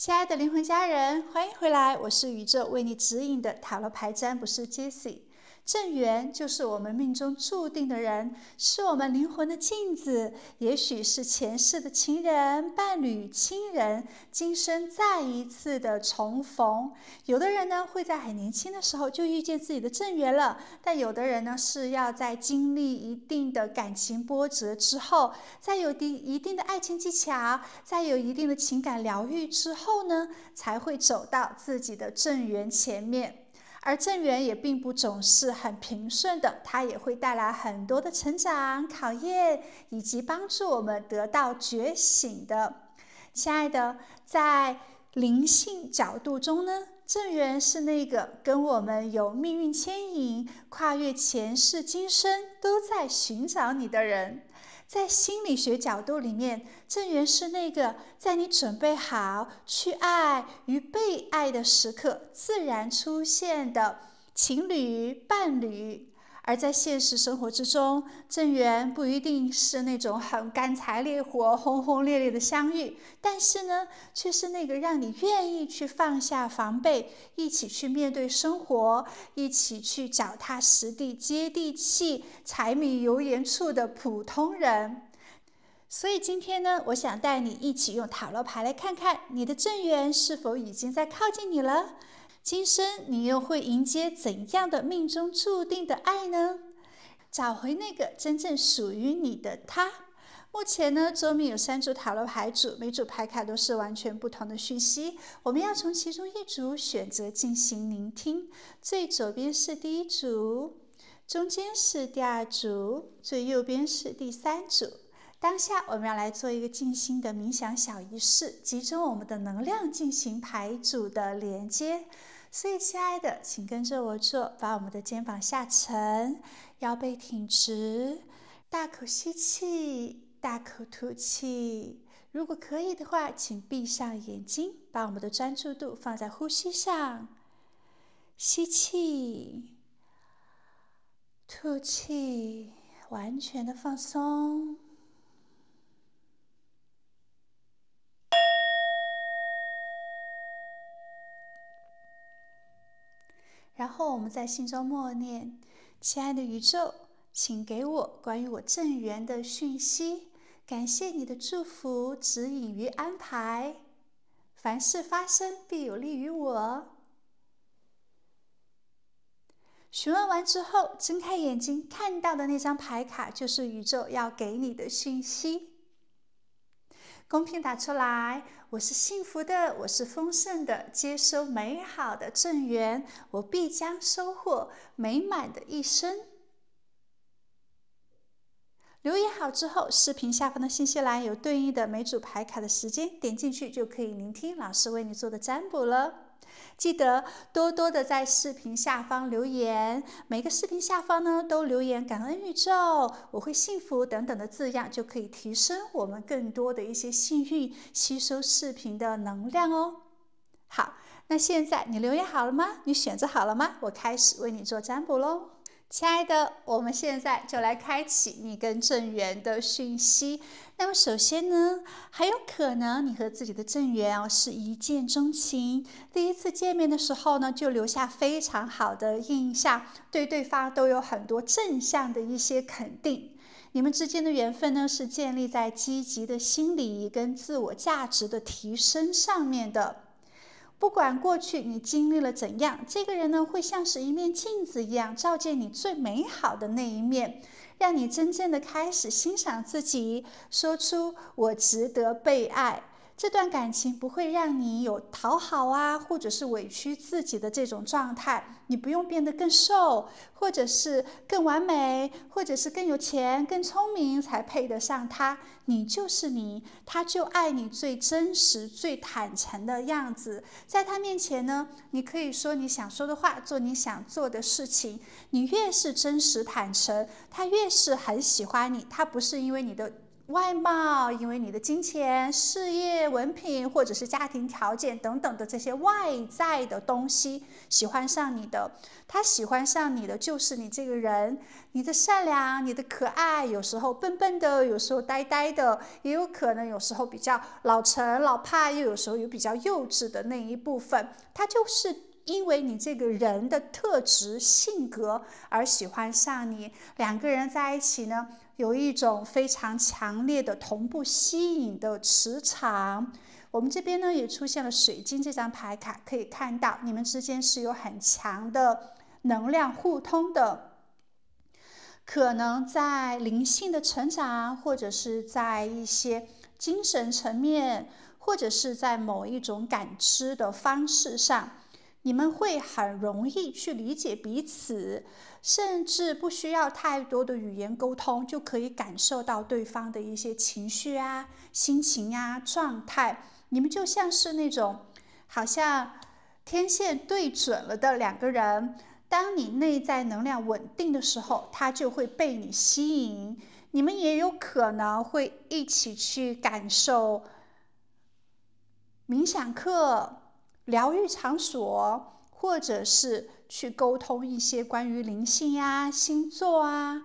亲爱的灵魂家人，欢迎回来，我是宇宙为你指引的塔罗牌占卜师 Jessie。正缘就是我们命中注定的人，是我们灵魂的镜子，也许是前世的情人、伴侣、亲人，今生再一次的重逢。有的人呢会在很年轻的时候就遇见自己的正缘了，但有的人呢是要在经历一定的感情波折之后，在有一定的爱情技巧，在有一定的情感疗愈之后呢，才会走到自己的正缘前面。而正缘也并不总是很平顺的，它也会带来很多的成长、考验，以及帮助我们得到觉醒的。亲爱的，在灵性角度中呢，正缘是那个跟我们有命运牵引、跨越前世今生都在寻找你的人。在心理学角度里面，正缘是那个在你准备好去爱与被爱的时刻自然出现的情侣伴侣。而在现实生活之中，正缘不一定是那种很干柴烈火、轰轰烈烈的相遇，但是呢，却是那个让你愿意去放下防备，一起去面对生活，一起去脚踏实地、接地气、柴米油盐醋的普通人。所以今天呢，我想带你一起用塔罗牌来看看你的正缘是否已经在靠近你了。今生你又会迎接怎样的命中注定的爱呢？找回那个真正属于你的他。目前呢，桌面有3组塔罗牌组，每组牌卡都是完全不同的讯息。我们要从其中一组选择进行聆听。最左边是第1组，中间是第2组，最右边是第3组。当下我们要来做一个静心的冥想小仪式，集中我们的能量进行牌组的连接。所以亲爱的，请跟着我做，把我们的肩膀下沉，腰背挺直，大口吸气，大口吐气。如果可以的话，请闭上眼睛，把我们的专注度放在呼吸上。吸气，吐气，完全的放松。然后我们在心中默念：亲爱的宇宙，请给我关于我正缘的讯息，感谢你的祝福、指引与安排，凡事发生必有利于我。询问完之后，睁开眼睛，看到的那张牌卡就是宇宙要给你的讯息。公屏打出来，我是幸福的，我是丰盛的，接收美好的正缘，我必将收获美满的一生。留言好之后，视频下方的信息栏有对应的每组牌卡的时间，点进去就可以聆听老师为你做的占卜了。记得多多的在视频下方留言，每个视频下方呢都留言感恩宇宙，我会幸福等等的字样，就可以提升我们更多的一些幸运吸收视频的能量哦。好，那现在你留言好了吗？你选择好了吗？我开始为你做占卜咯。亲爱的，我们现在就来开启你跟正缘的讯息。那么首先呢，还有可能你和自己的正缘是一见钟情，第一次见面的时候呢，就留下非常好的印象，对对方都有很多正向的一些肯定。你们之间的缘分呢，是建立在积极的心理跟自我价值的提升上面的。不管过去你经历了怎样，这个人呢会像是一面镜子一样，照见你最美好的那一面，让你真正的开始欣赏自己，说出我值得被爱。这段感情不会让你有讨好啊，或者是委屈自己的这种状态。你不用变得更瘦，或者是更完美，或者是更有钱、更聪明才配得上他。你就是你，他就爱你最真实、最坦诚的样子。在他面前呢，你可以说你想说的话，做你想做的事情。你越是真实坦诚，他越是很喜欢你。他不是因为你的外貌，因为你的金钱、事业、文凭，或者是家庭条件等等的这些外在的东西喜欢上你的。他喜欢上你的就是你这个人，你的善良，你的可爱，有时候笨笨的，有时候呆呆的，也有可能有时候比较老成老派，又有时候有比较幼稚的那一部分。他就是因为你这个人的特质性格而喜欢上你，两个人在一起呢，有一种非常强烈的同步吸引的磁场。我们这边呢也出现了水晶这张牌卡，可以看到你们之间是有很强的能量互通的，可能在灵性的成长，或者是在一些精神层面，或者是在某一种感知的方式上，你们会很容易去理解彼此，甚至不需要太多的语言沟通，就可以感受到对方的一些情绪啊、心情啊、状态。你们就像是那种好像天线对准了的两个人，当你内在能量稳定的时候，他就会被你吸引。你们也有可能会一起去感受冥想课、疗愈场所，或者是去沟通一些关于灵性啊、星座啊、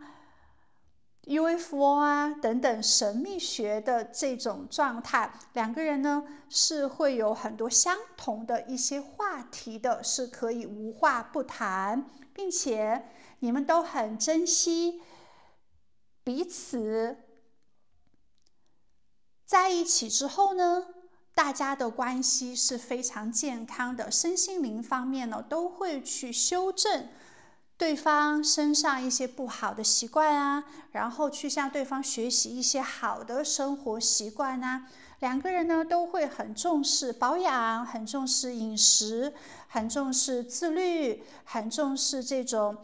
UFO 啊等等神秘学的这种状态。两个人呢是会有很多相同的一些话题的，是可以无话不谈，并且你们都很珍惜彼此。在一起之后呢，大家的关系是非常健康的，身心灵方面呢都会去修正对方身上一些不好的习惯啊，然后去向对方学习一些好的生活习惯啊。两个人呢都会很重视保养，很重视饮食，很重视自律，很重视这种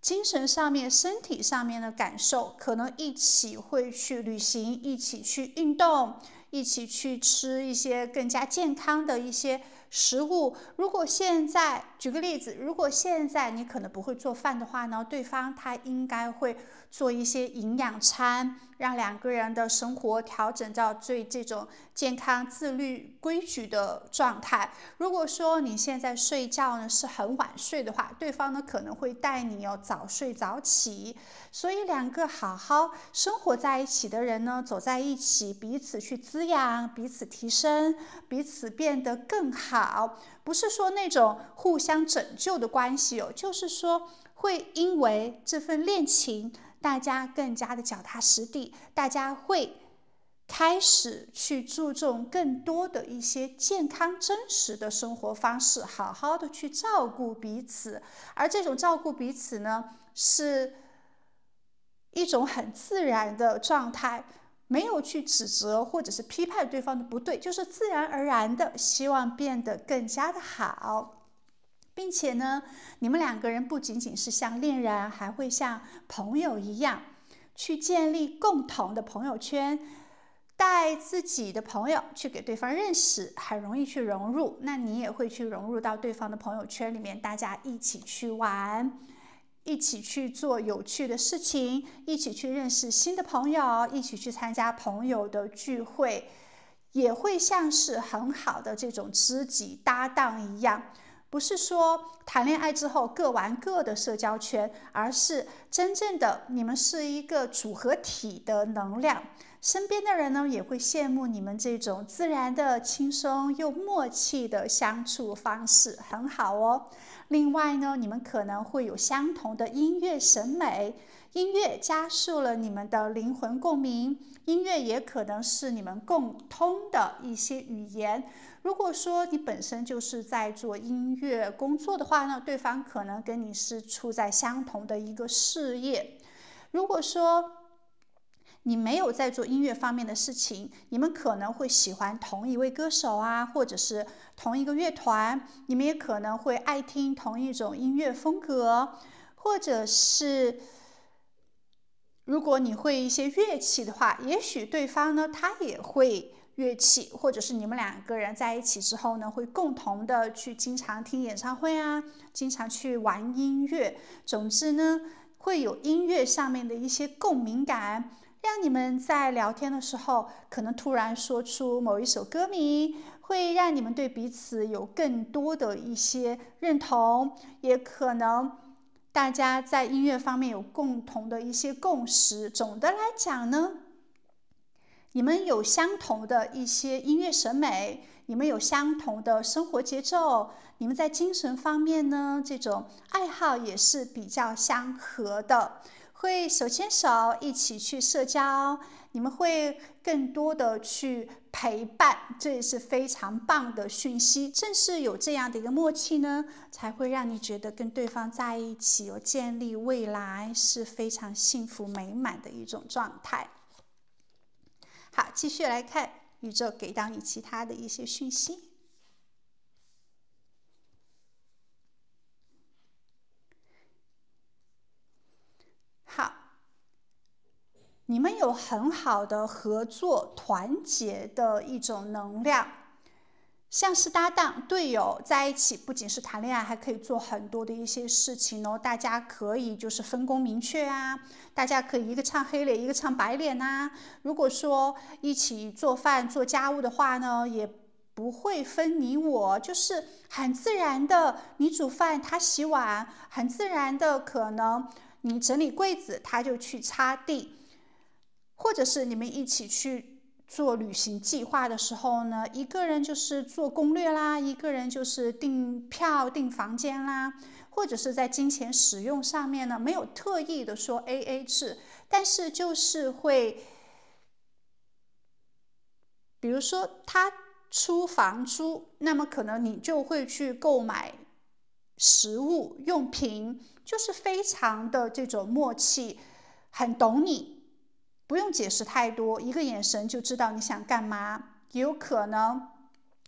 精神上面、身体上面的感受，可能一起会去旅行，一起去运动，一起去吃一些更加健康的一些食物。如果现在举个例子，如果现在你可能不会做饭的话呢，对方他应该会做一些营养餐，让两个人的生活调整到最这种健康、自律、规矩的状态。如果说你现在睡觉呢是很晚睡的话，对方呢可能会带你早睡早起。所以两个好好生活在一起的人呢，走在一起，彼此去滋养，彼此提升，彼此变得更好。不是说那种互相拯救的关系就是说会因为这份恋情，大家更加的脚踏实地，大家会开始去注重更多的一些健康真实的生活方式，好好的去照顾彼此。而这种照顾彼此呢，是一种很自然的状态，没有去指责或者是批判对方的不对，就是自然而然的希望变得更加的好。并且呢，你们两个人不仅仅是像恋人，还会像朋友一样去建立共同的朋友圈，带自己的朋友去给对方认识，很容易去融入。那你也会去融入到对方的朋友圈里面，大家一起去玩，一起去做有趣的事情，一起去认识新的朋友，一起去参加朋友的聚会，也会像是很好的这种知己搭档一样。不是说谈恋爱之后各玩各的社交圈，而是真正的你们是一个组合体的能量。身边的人呢也会羡慕你们这种自然的、轻松又默契的相处方式，很好哦。另外呢，你们可能会有相同的音乐审美，音乐加速了你们的灵魂共鸣，音乐也可能是你们共通的一些语言。如果说你本身就是在做音乐工作的话呢，对方可能跟你是处在相同的一个事业。如果说你没有在做音乐方面的事情，你们可能会喜欢同一位歌手啊，或者是同一个乐团，你们也可能会爱听同一种音乐风格，或者是如果你会一些乐器的话，也许对方呢他也会乐器，或者是你们两个人在一起之后呢，会共同的去经常听演唱会啊，经常去玩音乐。总之呢，会有音乐上面的一些共鸣感，让你们在聊天的时候可能突然说出某一首歌名，会让你们对彼此有更多的一些认同，也可能大家在音乐方面有共同的一些共识。总的来讲呢，你们有相同的一些音乐审美，你们有相同的生活节奏，你们在精神方面呢，这种爱好也是比较相合的，会手牵手一起去社交，你们会更多的去陪伴，这也是非常棒的讯息。正是有这样的一个默契呢，才会让你觉得跟对方在一起有建立未来是非常幸福美满的一种状态。好，继续来看宇宙给到你其他的一些讯息。好，你们有很好的合作团结的一种能量，像是搭档队友在一起，不仅是谈恋爱，还可以做很多的一些事情哦。大家可以就是分工明确啊，大家可以一个唱黑脸，一个唱白脸啊。如果说一起做饭做家务的话呢，也不会分你我，就是很自然的，你煮饭他洗碗，很自然的可能你整理柜子他就去擦地，或者是你们一起去做旅行计划的时候呢，一个人就是做攻略啦，一个人就是订票订房间啦，或者是在金钱使用上面呢，没有特意的说 AA 制，但是就是会，比如说他出房租，那么可能你就会去购买食物用品，就是非常的这种默契，很懂你，不用解释太多，一个眼神就知道你想干嘛。也有可能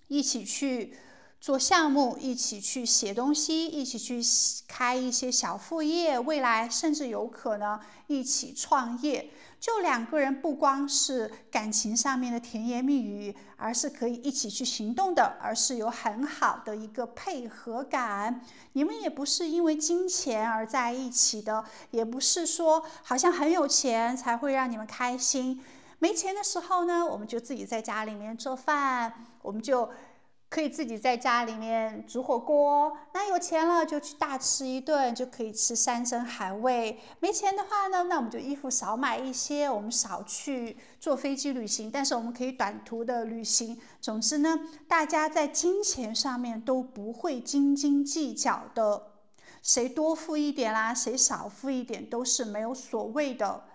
一起去做项目，一起去写东西，一起去开一些小副业，未来甚至有可能一起创业。就两个人不光是感情上面的甜言蜜语，而是可以一起去行动的，而是有很好的一个配合感。你们也不是因为金钱而在一起的，也不是说好像很有钱才会让你们开心。没钱的时候呢，我们就自己在家里面做饭，我们就可以自己在家里面煮火锅。那有钱了就去大吃一顿，就可以吃山珍海味。没钱的话呢，那我们就衣服少买一些，我们少去坐飞机旅行，但是我们可以短途的旅行。总之呢，大家在金钱上面都不会斤斤计较的，谁多付一点啦，谁少付一点都是没有所谓的。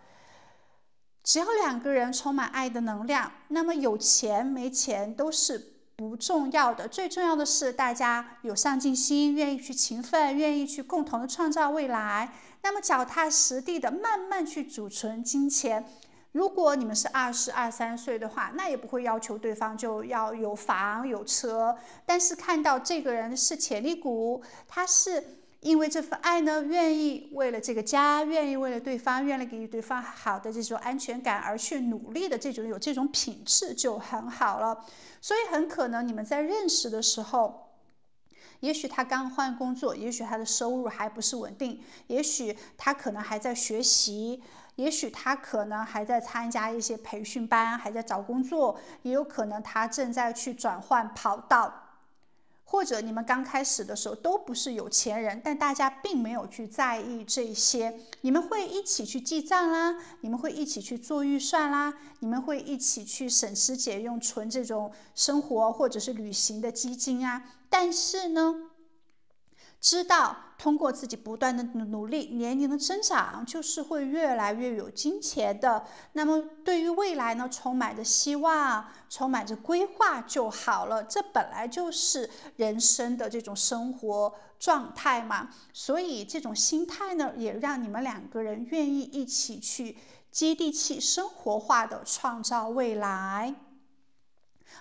只要两个人充满爱的能量，那么有钱没钱都是不重要的，最重要的是大家有上进心，愿意去勤奋，愿意去共同的创造未来，那么脚踏实地的慢慢去储存金钱。如果你们是20、23岁的话，那也不会要求对方就要有房有车，但是看到这个人是潜力股，他是因为这份爱呢，愿意为了这个家，愿意为了对方，愿意给予对方好的这种安全感而去努力的这种，有这种品质就很好了。所以很可能你们在认识的时候，也许他刚换工作，也许他的收入还不是稳定，也许他可能还在学习，也许他可能还在参加一些培训班，还在找工作，也有可能他正在去转换跑道。或者你们刚开始的时候都不是有钱人，但大家并没有去在意这些，你们会一起去记账啦，你们会一起去做预算啦，你们会一起去省吃俭用存这种生活或者是旅行的基金啊。但是呢，知道通过自己不断的努力，年龄的增长就是会越来越有金钱的。那么对于未来呢，充满着希望，充满着规划就好了。这本来就是人生的这种生活状态嘛。所以这种心态呢，也让你们两个人愿意一起去接地气、生活化的创造未来。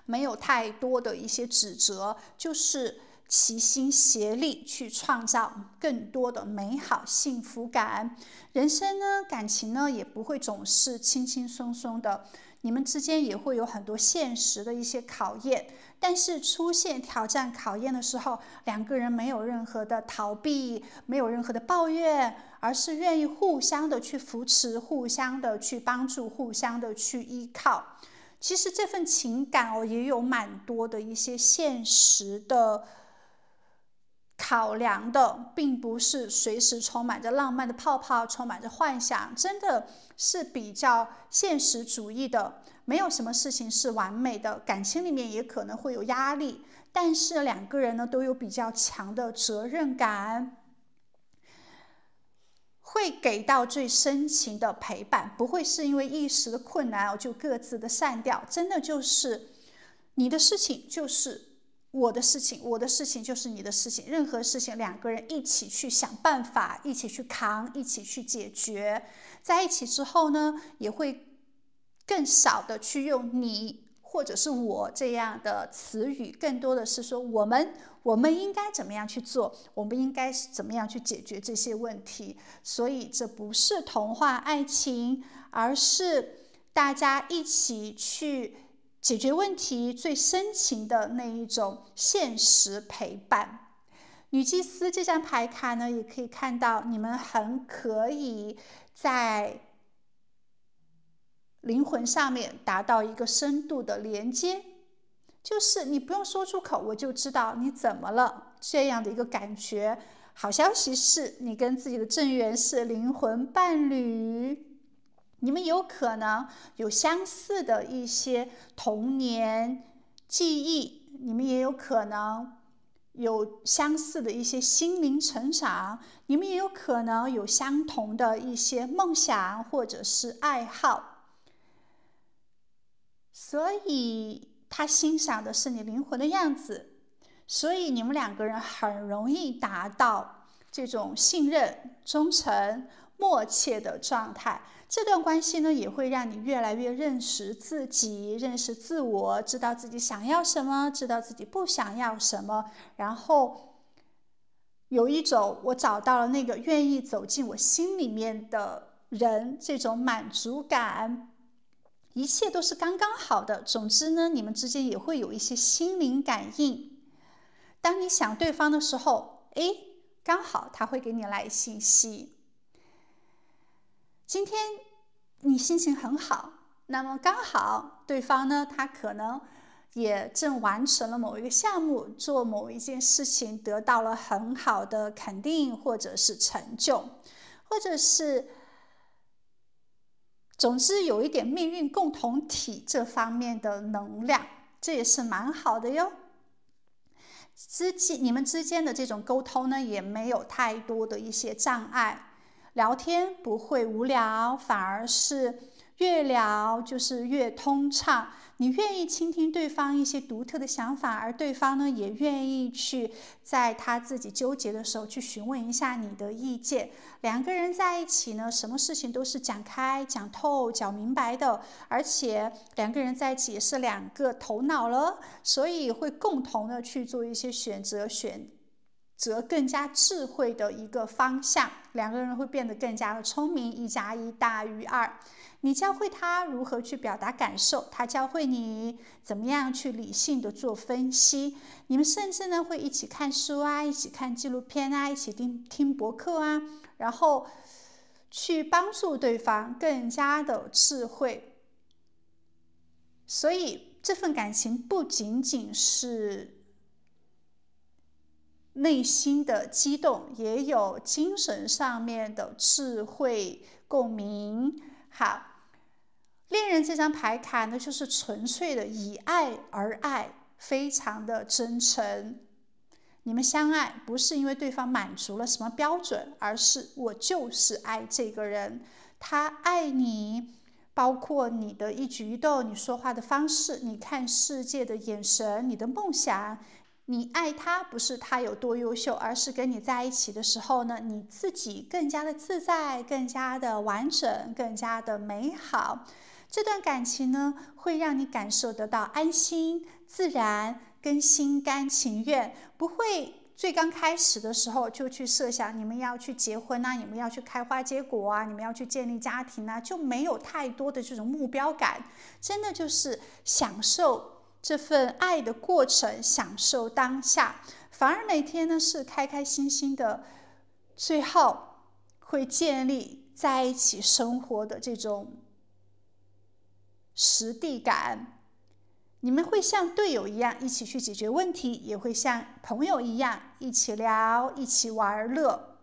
没有太多的一些指责，就是齐心协力去创造更多的美好幸福感。人生呢，感情呢，也不会总是轻轻松松的，你们之间也会有很多现实的一些考验。但是出现挑战考验的时候，两个人没有任何的逃避，没有任何的抱怨，而是愿意互相的去扶持，互相的去帮助，互相的去依靠。其实这份情感也有蛮多的一些现实的考量的，并不是随时充满着浪漫的泡泡，充满着幻想，真的是比较现实主义的。没有什么事情是完美的，感情里面也可能会有压力，但是两个人呢都有比较强的责任感，会给到最深情的陪伴，不会是因为一时的困难就各自的散掉。真的就是你的事情就是我的事情，我的事情就是你的事情，任何事情两个人一起去想办法，一起去扛，一起去解决。在一起之后呢，也会更少的去用你或者是我这样的词语，更多的是说我们应该怎么样去做，我们应该怎么样去解决这些问题。所以这不是童话爱情，而是大家一起去解决问题最深情的那一种现实陪伴。女祭司这张牌卡呢，也可以看到你们很可以在灵魂上面达到一个深度的连接，就是你不用说出口，我就知道你怎么了，这样的一个感觉。好消息是你跟自己的正缘是灵魂伴侣，你们有可能有相似的一些童年记忆，你们也有可能有相似的一些心灵成长，你们也有可能有相同的一些梦想或者是爱好，所以他欣赏的是你灵魂的样子，所以你们两个人很容易达到这种信任、忠诚、默契的状态。这段关系呢，也会让你越来越认识自己，认识自我，知道自己想要什么，知道自己不想要什么，然后有一种我找到了那个愿意走进我心里面的人，这种满足感，一切都是刚刚好的。总之呢，你们之间也会有一些心灵感应。当你想对方的时候，刚好他会给你来信息。今天你心情很好，那么刚好对方呢，他可能也正完成了某一个项目，做某一件事情得到了很好的肯定或者是成就，或者是总之有一点命运共同体这方面的能量，这也是蛮好的哟。你们之间的这种沟通呢，也没有太多的一些障碍，聊天不会无聊，反而是越聊就是越通畅。你愿意倾听对方一些独特的想法，而对方呢，也愿意去在他自己纠结的时候去询问一下你的意见。两个人在一起呢，什么事情都是讲开、讲透、讲明白的，而且两个人在一起也是两个头脑了，所以会共同的去做一些选择更加智慧的一个方向，两个人会变得更加的聪明，1+1大于2。你教会他如何去表达感受，他教会你怎么样去理性的做分析。你们甚至呢会一起看书啊，一起看纪录片啊，一起听博客啊，然后去帮助对方更加的智慧。所以这份感情不仅仅是内心的激动，也有精神上面的智慧共鸣。好，恋人这张牌卡呢，就是纯粹的以爱而爱，非常的真诚。你们相爱不是因为对方满足了什么标准，而是我就是爱这个人，他爱你，包括你的一举一动，你说话的方式，你看世界的眼神，你的梦想。你爱他不是他有多优秀，而是跟你在一起的时候呢，你自己更加的自在，更加的完整，更加的美好。这段感情呢，会让你感受得到安心、自然跟心甘情愿，不会最刚开始的时候就去设想你们要去结婚啊，你们要去开花结果啊，你们要去建立家庭啊，就没有太多的这种目标感，真的就是享受这份爱的过程，享受当下，反而每天呢是开开心心的，最后会建立在一起生活的这种实地感。你们会像队友一样一起去解决问题，也会像朋友一样一起聊，一起玩乐。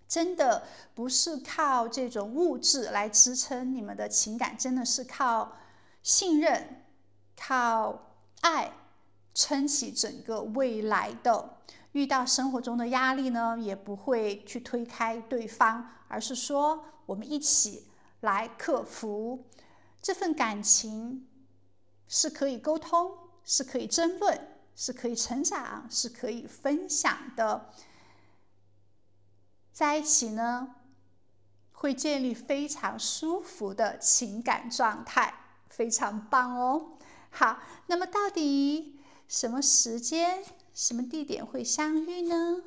真的不是靠这种物质来支撑你们的情感，真的是靠信任、靠爱撑起整个未来的。遇到生活中的压力呢，也不会去推开对方，而是说我们一起来克服。这份感情是可以沟通，是可以争论，是可以成长，是可以分享的。在一起呢，会建立非常舒服的情感状态，非常棒哦。好，那么到底什么时间、什么地点会相遇呢？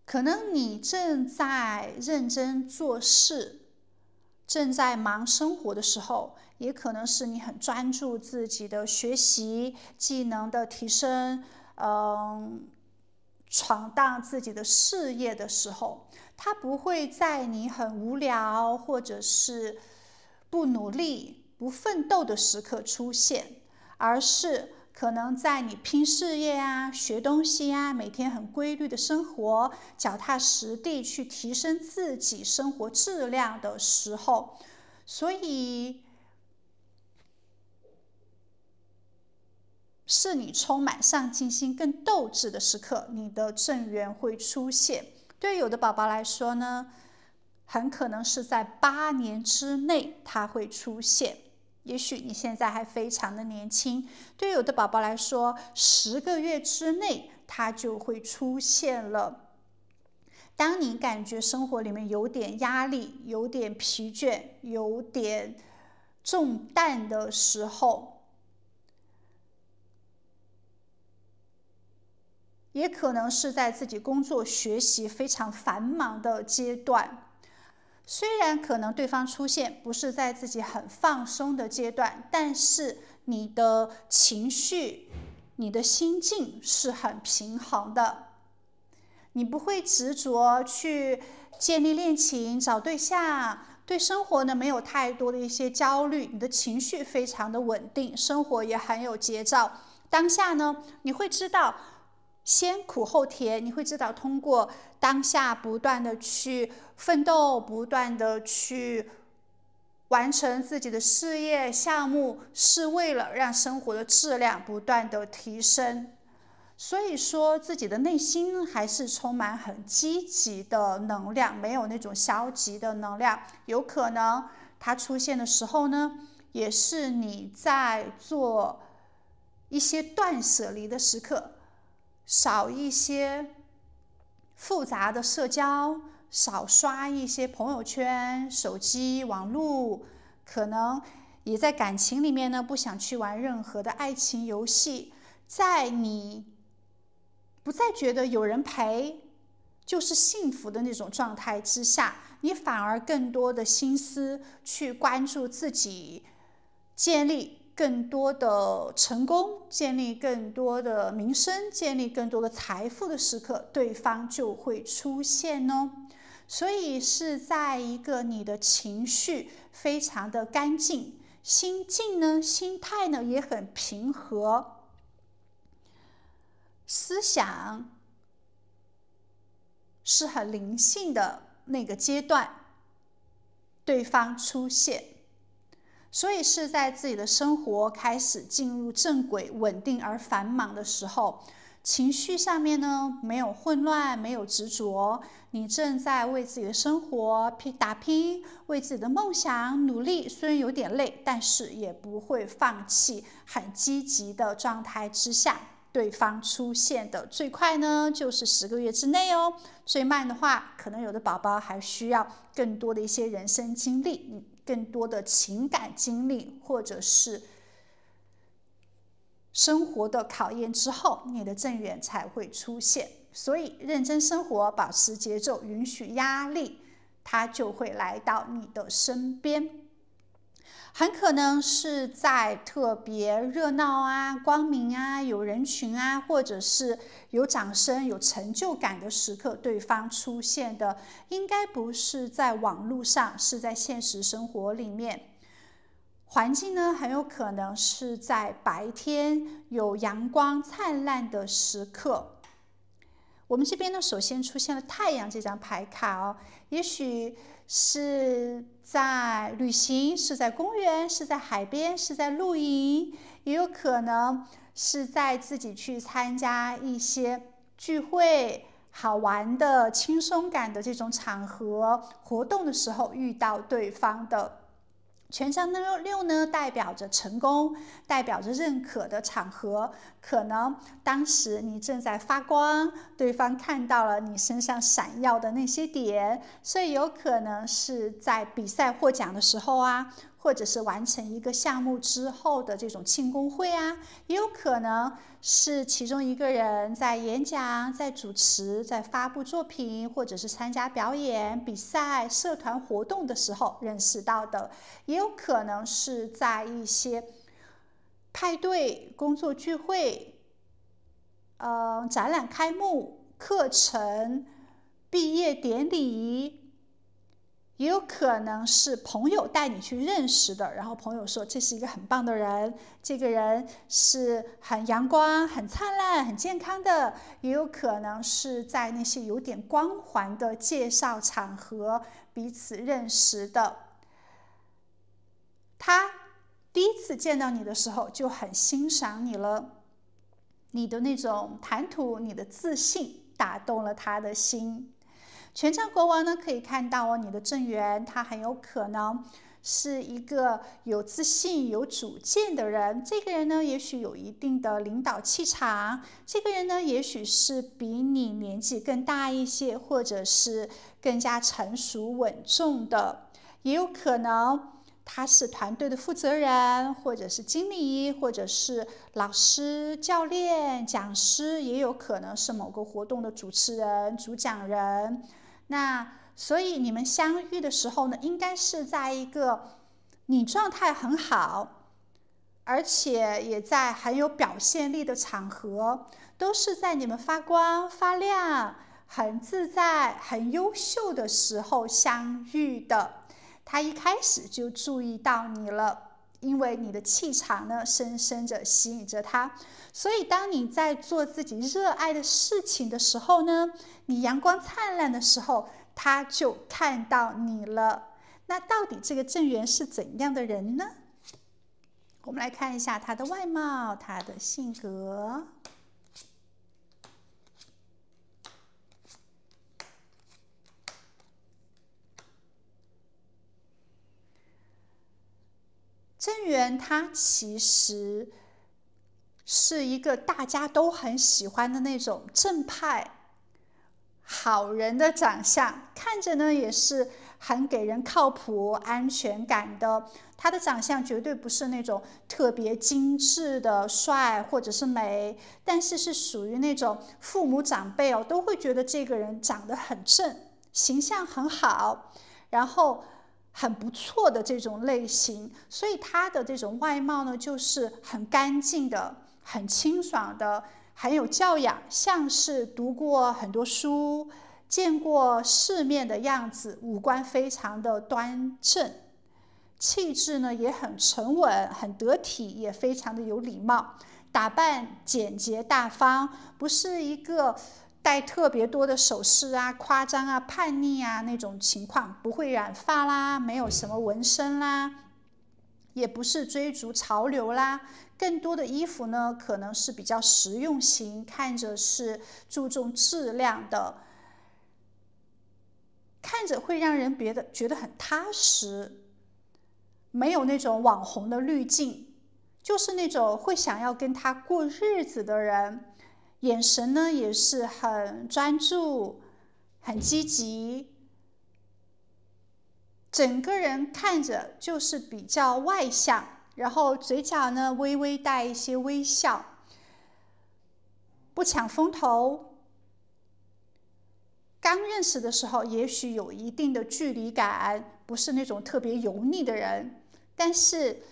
可能你正在认真做事，正在忙生活的时候，也可能是你很专注自己的学习技能的提升，闯荡自己的事业的时候，它不会在你很无聊或者是不努力、不奋斗的时刻出现，而是可能在你拼事业啊、学东西啊、每天很规律的生活、脚踏实地去提升自己生活质量的时候。所以是你充满上进心跟斗志的时刻，你的正缘会出现。对于有的宝宝来说呢，很可能是在8年之内它会出现。也许你现在还非常的年轻，对于有的宝宝来说，10个月之内它就会出现了。当你感觉生活里面有点压力、有点疲倦、有点重担的时候，也可能是在自己工作学习非常繁忙的阶段。虽然可能对方出现不是在自己很放松的阶段，但是你的情绪、你的心境是很平衡的。你不会执着去建立恋情、找对象，对生活呢没有太多的一些焦虑，你的情绪非常的稳定，生活也很有节奏。当下呢，你会知道先苦后甜，你会知道通过当下不断的去奋斗，不断的去完成自己的事业项目，是为了让生活的质量不断的提升。所以说自己的内心还是充满很积极的能量，没有那种消极的能量。有可能它出现的时候呢，也是你在做一些断舍离的时刻，少一些复杂的社交，少刷一些朋友圈、手机、网络，可能也在感情里面呢，不想去玩任何的爱情游戏。在你不再觉得有人陪就是幸福的那种状态之下，你反而更多的心思去关注自己，建立更多的成功，建立更多的名声，建立更多的财富的时刻，对方就会出现哦。所以是在一个你的情绪非常的干净，心境呢、心态呢也很平和，思想是很灵性的那个阶段，对方出现。所以是在自己的生活开始进入正轨、稳定而繁忙的时候，情绪上面呢没有混乱，没有执着，你正在为自己的生活打拼，为自己的梦想努力，虽然有点累，但是也不会放弃，很积极的状态之下，对方出现的最快呢就是10个月之内哦，最慢的话，可能有的宝宝还需要更多的一些人生经历，更多的情感经历，或者是生活的考验之后，你的正缘才会出现。所以认真生活，保持节奏，允许压力，它就会来到你的身边。很可能是在特别热闹啊、光明啊、有人群啊，或者是有掌声、有成就感的时刻，对方出现的，应该不是在网络上，是在现实生活里面。环境呢，很有可能是在白天有阳光灿烂的时刻。我们这边呢，首先出现了太阳这张牌卡哦，也许是在旅行，是在公园，是在海边，是在露营，也有可能是在自己去参加一些聚会、好玩的、轻松感的这种场合活动的时候遇到对方的。权杖6呢，代表着成功，代表着认可的场合。可能当时你正在发光，对方看到了你身上闪耀的那些点，所以有可能是在比赛获奖的时候啊，或者是完成一个项目之后的这种庆功会啊，也有可能是其中一个人在演讲、在主持、在发布作品，或者是参加表演、比赛、社团活动的时候认识到的，也有可能是在一些派对、工作聚会、展览开幕、课程、毕业典礼，也有可能是朋友带你去认识的，然后朋友说这是一个很棒的人，这个人是很阳光、很灿烂、很健康的，也有可能是在那些有点光环的介绍场合彼此认识的。他第一次见到你的时候就很欣赏你了，你的那种谈吐、你的自信打动了他的心。权杖国王呢，可以看到你的正缘，他很有可能是一个有自信、有主见的人。这个人呢，也许有一定的领导气场。这个人呢，也许是比你年纪更大一些，或者是更加成熟稳重的。也有可能他是团队的负责人，或者是经理，或者是老师、教练、讲师，也有可能是某个活动的主持人、主讲人。那所以你们相遇的时候呢，应该是在一个你状态很好，而且也在很有表现力的场合，都是在你们发光发亮、很自在、很优秀的时候相遇的。他一开始就注意到你了，因为你的气场呢，深深地吸引着他。所以当你在做自己热爱的事情的时候呢，你阳光灿烂的时候，他就看到你了。那到底这个正缘是怎样的人呢？我们来看一下他的外貌，他的性格。正缘他其实是一个大家都很喜欢的那种正派好人的长相，看着呢也是很给人靠谱、安全感的。他的长相绝对不是那种特别精致的帅或者是美，但是是属于那种父母长辈都会觉得这个人长得很正，形象很好，然后很不错的这种类型。所以他的这种外貌呢，就是很干净的、很清爽的，很有教养，像是读过很多书、见过世面的样子。五官非常的端正，气质呢也很沉稳、很得体，也非常的有礼貌。打扮简洁大方，不是一个戴特别多的首饰啊、夸张啊、叛逆啊那种情况，不会染发啦，没有什么纹身啦，也不是追逐潮流啦。更多的衣服呢，可能是比较实用型，看着是注重质量的，看着会让人觉得很踏实，没有那种网红的滤镜，就是那种会想要跟他过日子的人。眼神呢也是很专注、很积极，整个人看着就是比较外向，然后嘴角呢微微带一些微笑，不抢风头。刚认识的时候也许有一定的距离感，不是那种特别油腻的人，但是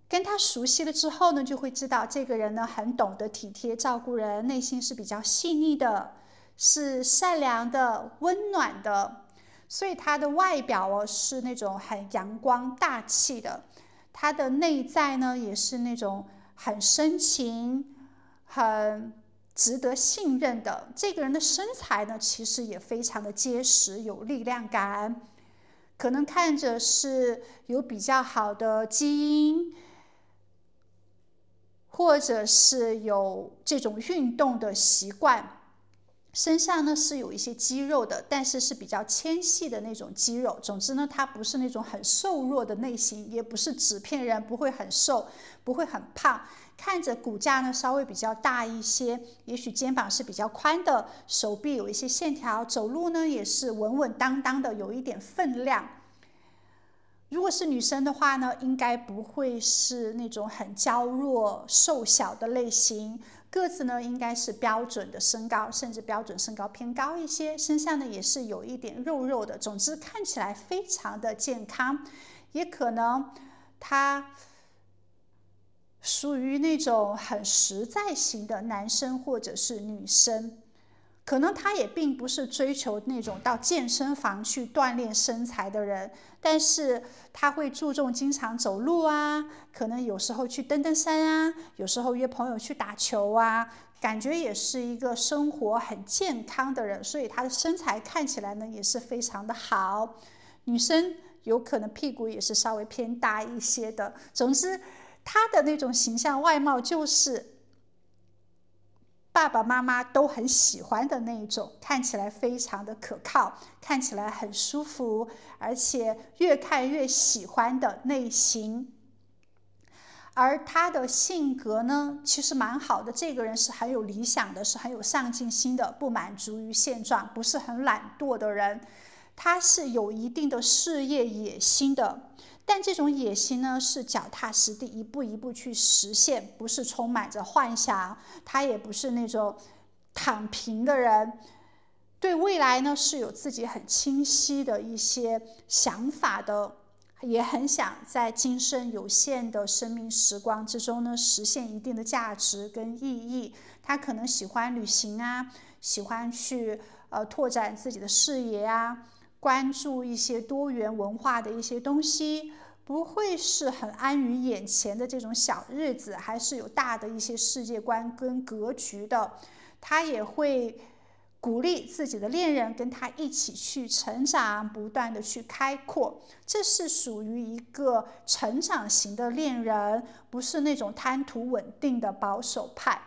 跟他熟悉了之后呢，就会知道这个人呢很懂得体贴照顾人，内心是比较细腻的，是善良的、温暖的。所以他的外表是那种很阳光大气的，他的内在呢也是那种很深情、很值得信任的。这个人的身材呢，其实也非常的结实，有力量感，可能看着是有比较好的基因，或者是有这种运动的习惯。身上呢是有一些肌肉的，但是是比较纤细的那种肌肉。总之呢，他不是那种很瘦弱的类型，也不是纸片人，不会很瘦，不会很胖。看着骨架呢稍微比较大一些，也许肩膀是比较宽的，手臂有一些线条，走路呢也是稳稳当当的，有一点分量。如果是女生的话呢，应该不会是那种很娇弱瘦小的类型，个子呢应该是标准的身高，甚至标准身高偏高一些，身上呢也是有一点肉肉的，总之看起来非常的健康。也可能他属于那种很实在型的男生或者是女生，可能他也并不是追求那种到健身房去锻炼身材的人，但是他会注重经常走路啊，可能有时候去登登山啊，有时候约朋友去打球啊，感觉也是一个生活很健康的人，所以他的身材看起来呢也是非常的好。女生有可能屁股也是稍微偏大一些的，总之他的那种形象外貌就是爸爸妈妈都很喜欢的那一种，看起来非常的可靠，看起来很舒服，而且越看越喜欢的类型。而他的性格呢，其实蛮好的，这个人是很有理想的，是很有上进心的，不满足于现状，不是很懒惰的人。他是有一定的事业野心的，但这种野心呢是脚踏实地一步一步去实现，不是充满着幻想，他也不是那种躺平的人，对未来呢是有自己很清晰的一些想法的，也很想在今生有限的生命时光之中呢实现一定的价值跟意义。他可能喜欢旅行啊，喜欢去拓展自己的视野啊，关注一些多元文化的一些东西，不会是很安于眼前的这种小日子，还是有大的一些世界观跟格局的。他也会鼓励自己的恋人跟他一起去成长，不断的去开阔，这是属于一个成长型的恋人，不是那种贪图稳定的保守派。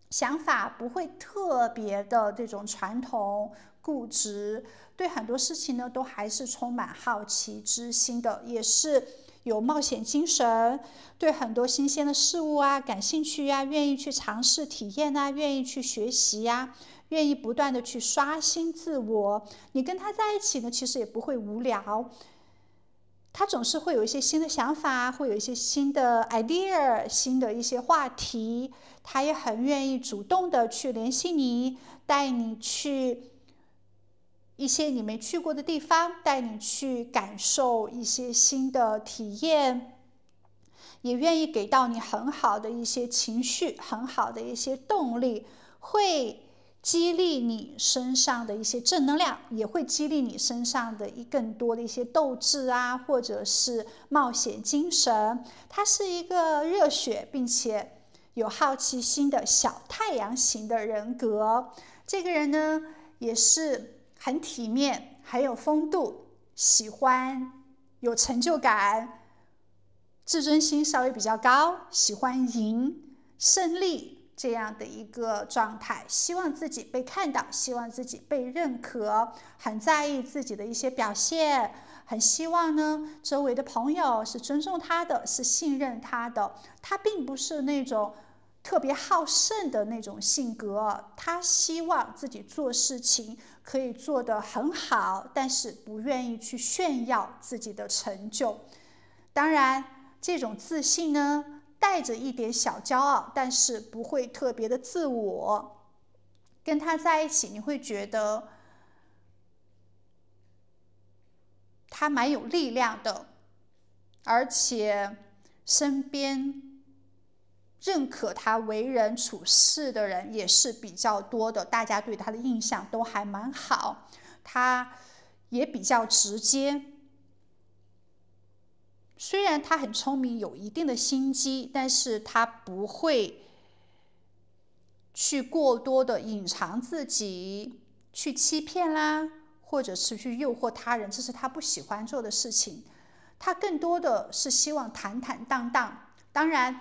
想法不会特别的这种传统固执，对很多事情呢都还是充满好奇之心的，也是有冒险精神，对很多新鲜的事物啊感兴趣呀，愿意去尝试体验啊，愿意去学习呀，愿意不断的去刷新自我。你跟他在一起呢，其实也不会无聊，他总是会有一些新的想法，会有一些新的 idea， 新的一些话题，他也很愿意主动的去联系你，带你去一些你没去过的地方，带你去感受一些新的体验，也愿意给到你很好的一些情绪，很好的一些动力，会激励你身上的一些正能量，也会激励你身上的更多的一些斗志啊，或者是冒险精神。他是一个热血并且有好奇心的小太阳型的人格。这个人呢，也是很体面，很有风度，喜欢有成就感，自尊心稍微比较高，喜欢赢胜利这样的一个状态，希望自己被看到，希望自己被认可，很在意自己的一些表现，很希望呢周围的朋友是尊重他的，是信任他的。他并不是那种特别好胜的那种性格，他希望自己做事情可以做得很好，但是不愿意去炫耀自己的成就。当然这种自信呢带着一点小骄傲，但是不会特别的自我。跟他在一起你会觉得他蛮有力量的，而且身边认可他为人处事的人也是比较多的，大家对他的印象都还蛮好，他也比较直接。虽然他很聪明，有一定的心机，但是他不会去过多的隐藏自己，去欺骗啦，或者是去诱惑他人，这是他不喜欢做的事情。他更多的是希望坦坦荡荡。当然，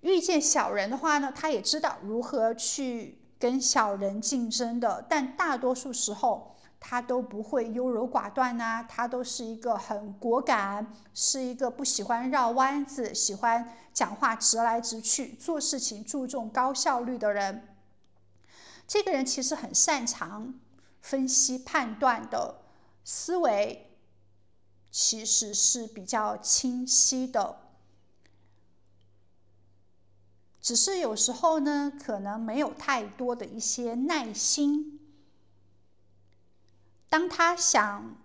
遇见小人的话呢，他也知道如何去跟小人竞争的，但大多数时候他都不会优柔寡断啊，他都是一个很果敢，是一个不喜欢绕弯子，喜欢讲话直来直去，做事情注重高效率的人。这个人其实很擅长分析判断的，思维其实是比较清晰的。只是有时候呢，可能没有太多的一些耐心。当他想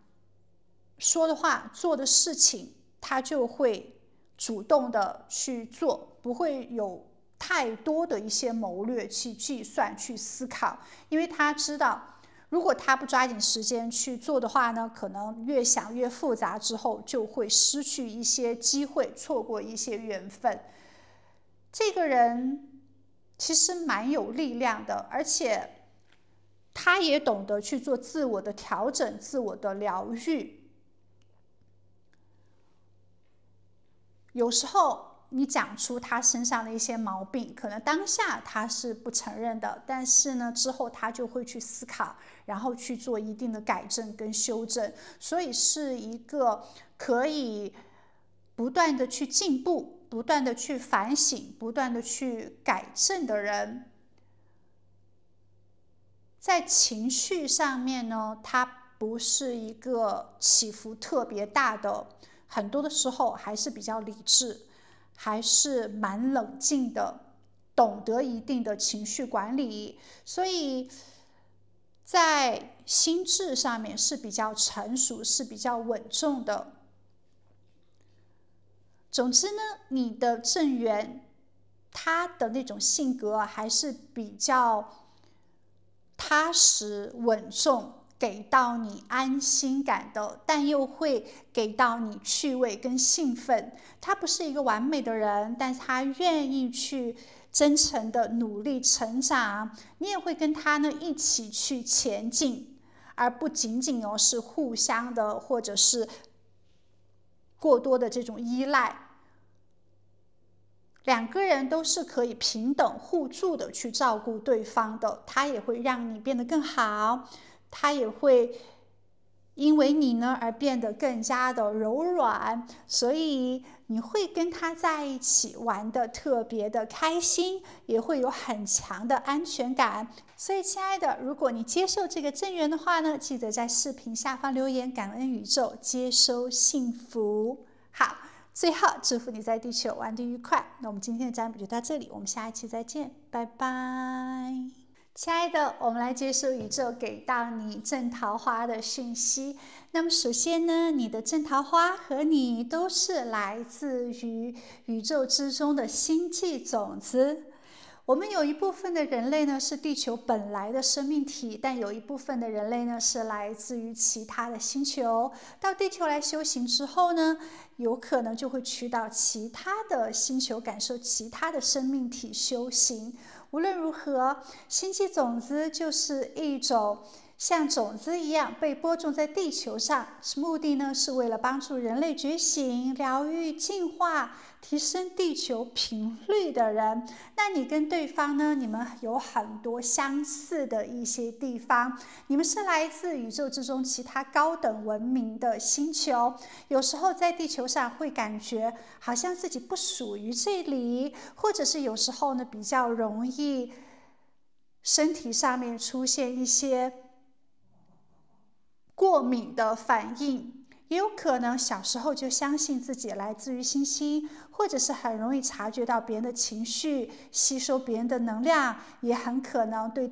说的话、做的事情，他就会主动的去做，不会有太多的一些谋略去计算、去思考，因为他知道，如果他不抓紧时间去做的话呢，可能越想越复杂，之后就会失去一些机会，错过一些缘分。这个人其实蛮有力量的，而且他也懂得去做自我的调整、自我的疗愈。有时候你讲出他身上的一些毛病，可能当下他是不承认的，但是呢，之后他就会去思考，然后去做一定的改正跟修正，所以是一个可以不断的去进步，不断的去反省，不断的去改正的人。在情绪上面呢，他不是一个起伏特别大的，很多的时候还是比较理智，还是蛮冷静的，懂得一定的情绪管理，所以在心智上面是比较成熟，是比较稳重的。总之呢，你的正缘，他的那种性格还是比较踏实稳重，给到你安心感的，但又会给到你趣味跟兴奋。他不是一个完美的人，但是他愿意去真诚的努力成长，你也会跟他呢一起去前进，而不仅仅是互相的或者是过多的这种依赖。两个人都是可以平等互助的去照顾对方的，他也会让你变得更好，他也会因为你呢而变得更加的柔软，所以你会跟他在一起玩得特别的开心，也会有很强的安全感。所以亲爱的，如果你接受这个正缘的话呢，记得在视频下方留言，感恩宇宙，接收幸福。好，最后祝福你在地球玩得愉快。那我们今天的占卜就到这里，我们下一期再见，拜拜。亲爱的，我们来接受宇宙给到你正桃花的讯息。那么首先呢，你的正桃花和你都是来自于宇宙之中的星际种子。我们有一部分的人类呢是地球本来的生命体，但有一部分的人类呢是来自于其他的星球。到地球来修行之后呢，有可能就会去到其他的星球，感受其他的生命体修行。无论如何，星际种子就是一种像种子一样被播种在地球上，目的呢是为了帮助人类觉醒、疗愈、进化、提升地球频率的人。那你跟对方呢，你们有很多相似的一些地方，你们是来自宇宙之中其他高等文明的星球。有时候在地球上会感觉好像自己不属于这里，或者是有时候呢比较容易身体上面出现一些过敏的反应，也有可能小时候就相信自己来自于星星，或者是很容易察觉到别人的情绪，吸收别人的能量，也很可能对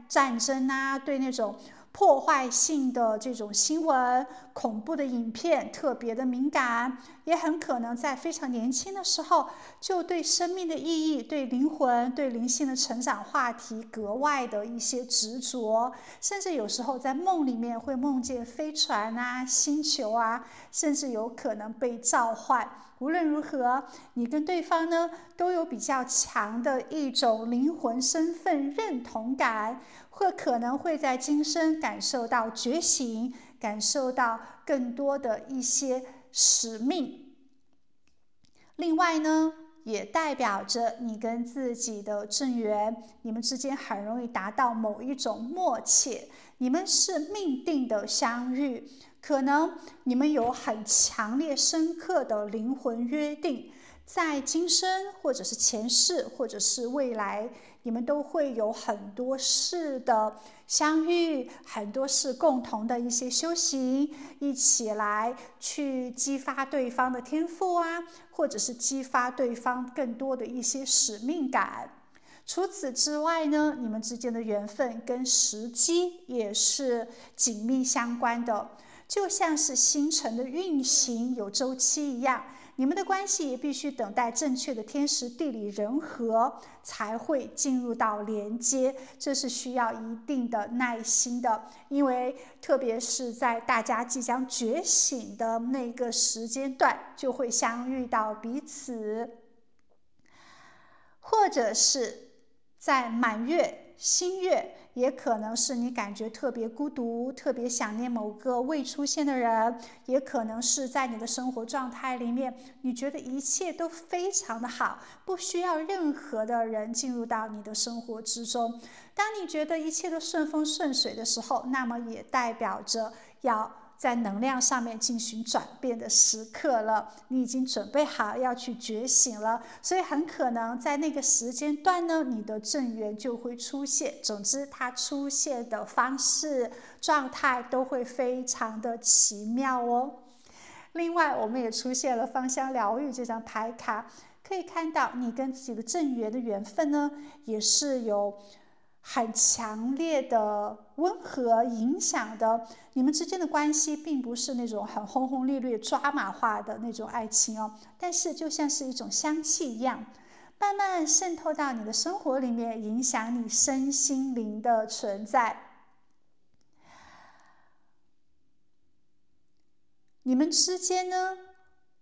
战争啊，对那种破坏性的这种新闻、恐怖的影片特别的敏感，也很可能在非常年轻的时候就对生命的意义、对灵魂、对灵性的成长话题格外的一些执着，甚至有时候在梦里面会梦见飞船啊、星球啊，甚至有可能被召唤。无论如何，你跟对方呢都有比较强的一种灵魂身份认同感，或可能会在今生感受到觉醒，感受到更多的一些使命。另外呢，也代表着你跟自己的正缘，你们之间很容易达到某一种默契，你们是命定的相遇，可能你们有很强烈深刻的灵魂约定，在今生或者是前世或者是未来，你们都会有很多事的相遇，很多事共同的一些修行，一起来去激发对方的天赋啊，或者是激发对方更多的一些使命感。除此之外呢，你们之间的缘分跟时机也是紧密相关的，就像是星辰的运行有周期一样，你们的关系也必须等待正确的天时地利人和才会进入到连接，这是需要一定的耐心的，因为特别是在大家即将觉醒的那个时间段，就会相遇到彼此，或者是在满月、新月，也可能是你感觉特别孤独、特别想念某个未出现的人，也可能是在你的生活状态里面，你觉得一切都非常的好，不需要任何的人进入到你的生活之中。当你觉得一切都顺风顺水的时候，那么也代表着要在能量上面进行转变的时刻了，你已经准备好要去觉醒了，所以很可能在那个时间段呢，你的正缘就会出现。总之，它出现的方式、状态都会非常的奇妙哦。另外，我们也出现了芳香疗愈这张牌卡，可以看到你跟自己的正缘的缘分呢，也是有很强烈的温和影响的，你们之间的关系并不是那种很轰轰烈烈抓马化的那种爱情哦，但是就像是一种香气一样，慢慢渗透到你的生活里面，影响你身心灵的存在。你们之间呢，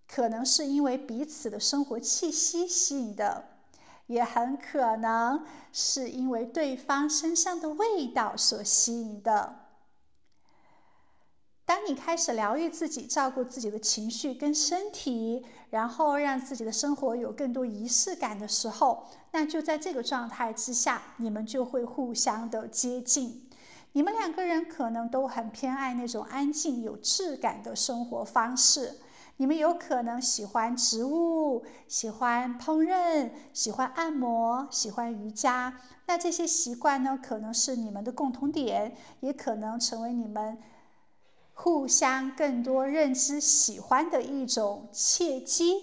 可能是因为彼此的生活气息吸引的，也很可能是因为对方身上的味道所吸引的。当你开始疗愈自己，照顾自己的情绪跟身体，然后让自己的生活有更多仪式感的时候，那就在这个状态之下，你们就会互相的接近。你们两个人可能都很偏爱那种安静有质感的生活方式，你们有可能喜欢植物，喜欢烹饪，喜欢按摩，喜欢瑜伽。那这些习惯呢，可能是你们的共同点，也可能成为你们互相更多认知喜欢的一种契机。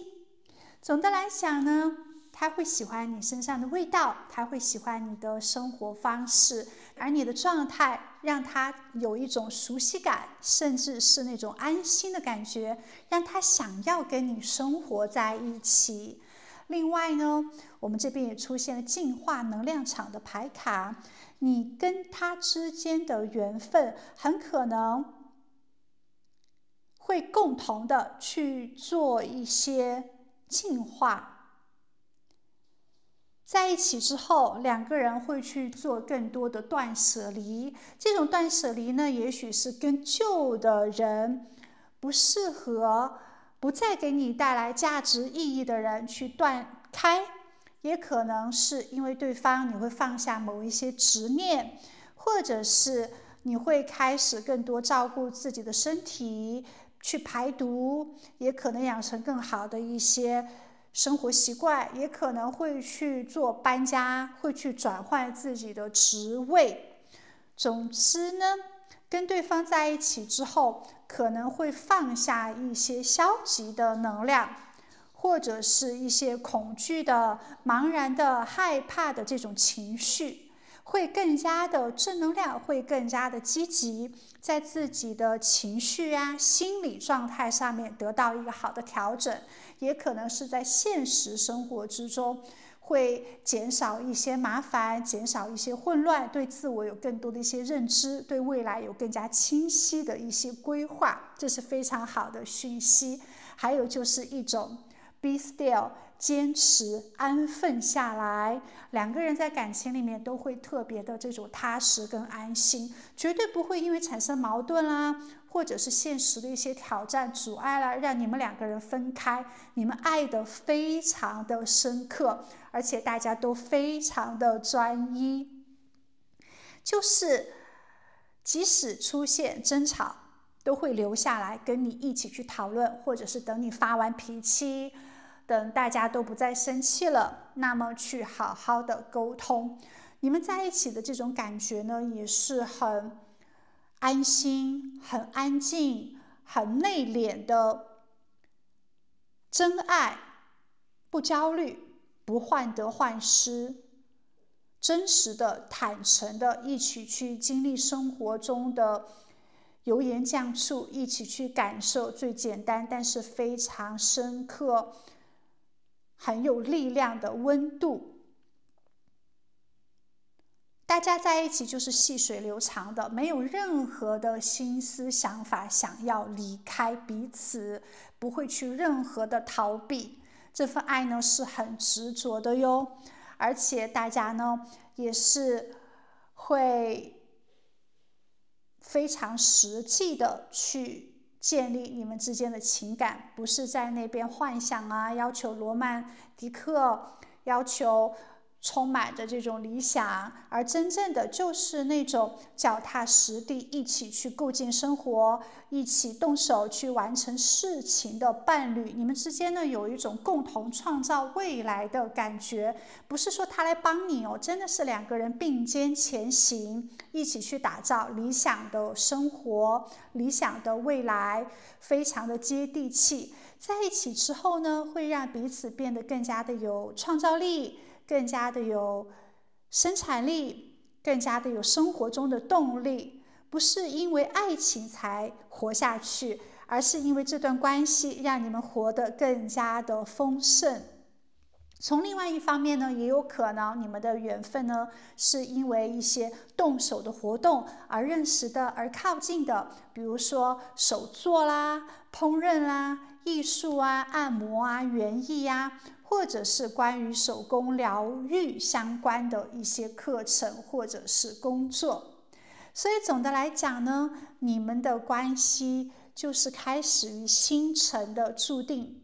总的来讲呢，他会喜欢你身上的味道，他会喜欢你的生活方式，而你的状态让他有一种熟悉感，甚至是那种安心的感觉，让他想要跟你生活在一起。另外呢，我们这边也出现了净化能量场的牌卡，你跟他之间的缘分很可能会共同的去做一些净化。在一起之后，两个人会去做更多的断舍离。这种断舍离呢，也许是跟旧的人、不适合、不再给你带来价值意义的人去断开，也可能是因为对方你会放下某一些执念，或者是你会开始更多照顾自己的身体，去排毒，也可能养成更好的一些生活习惯，也可能会去做搬家，会去转换自己的职位。总之呢，跟对方在一起之后，可能会放下一些消极的能量，或者是一些恐惧的、茫然的、害怕的这种情绪，会更加的正能量，会更加的积极，在自己的情绪啊、心理状态上面得到一个好的调整，也可能是在现实生活之中会减少一些麻烦，减少一些混乱，对自我有更多的一些认知，对未来有更加清晰的一些规划，这是非常好的讯息。还有就是一种 be still， 坚持安分下来，两个人在感情里面都会特别的这种踏实跟安心，绝对不会因为产生矛盾啦，或者是现实的一些挑战阻碍啦，让你们两个人分开。你们爱得非常的深刻，而且大家都非常的专一，就是即使出现争吵都会留下来跟你一起去讨论，或者是等你发完脾气，等大家都不再生气了，那么去好好的沟通。你们在一起的这种感觉呢，也是很安心、很安静、很内敛的真爱，不焦虑，不患得患失，真实的、坦诚的一起去经历生活中的油盐酱醋，一起去感受最简单但是非常深刻、很有力量的温度。大家在一起就是细水流长的，没有任何的心思想法想要离开彼此，不会去任何的逃避。这份爱呢是很执着的哟，而且大家呢也是会非常实际的去建立你们之间的情感，不是在那边幻想啊，要求罗曼蒂克，要求充满着这种理想，而真正的就是那种脚踏实地一起去构建生活，一起动手去完成事情的伴侣。你们之间呢有一种共同创造未来的感觉，不是说他来帮你哦，真的是两个人并肩前行，一起去打造理想的生活，理想的未来，非常的接地气。在一起之后呢，会让彼此变得更加的有创造力，更加的有生产力，更加的有生活中的动力。不是因为爱情才活下去，而是因为这段关系让你们活得更加的丰盛。从另外一方面呢，也有可能你们的缘分呢，是因为一些动手的活动而认识的，而靠近的，比如说手作啦、烹饪啦、艺术啊、按摩啊、园艺啊，或者是关于手工疗愈相关的一些课程或者是工作。所以总的来讲呢，你们的关系就是开始于星辰的注定，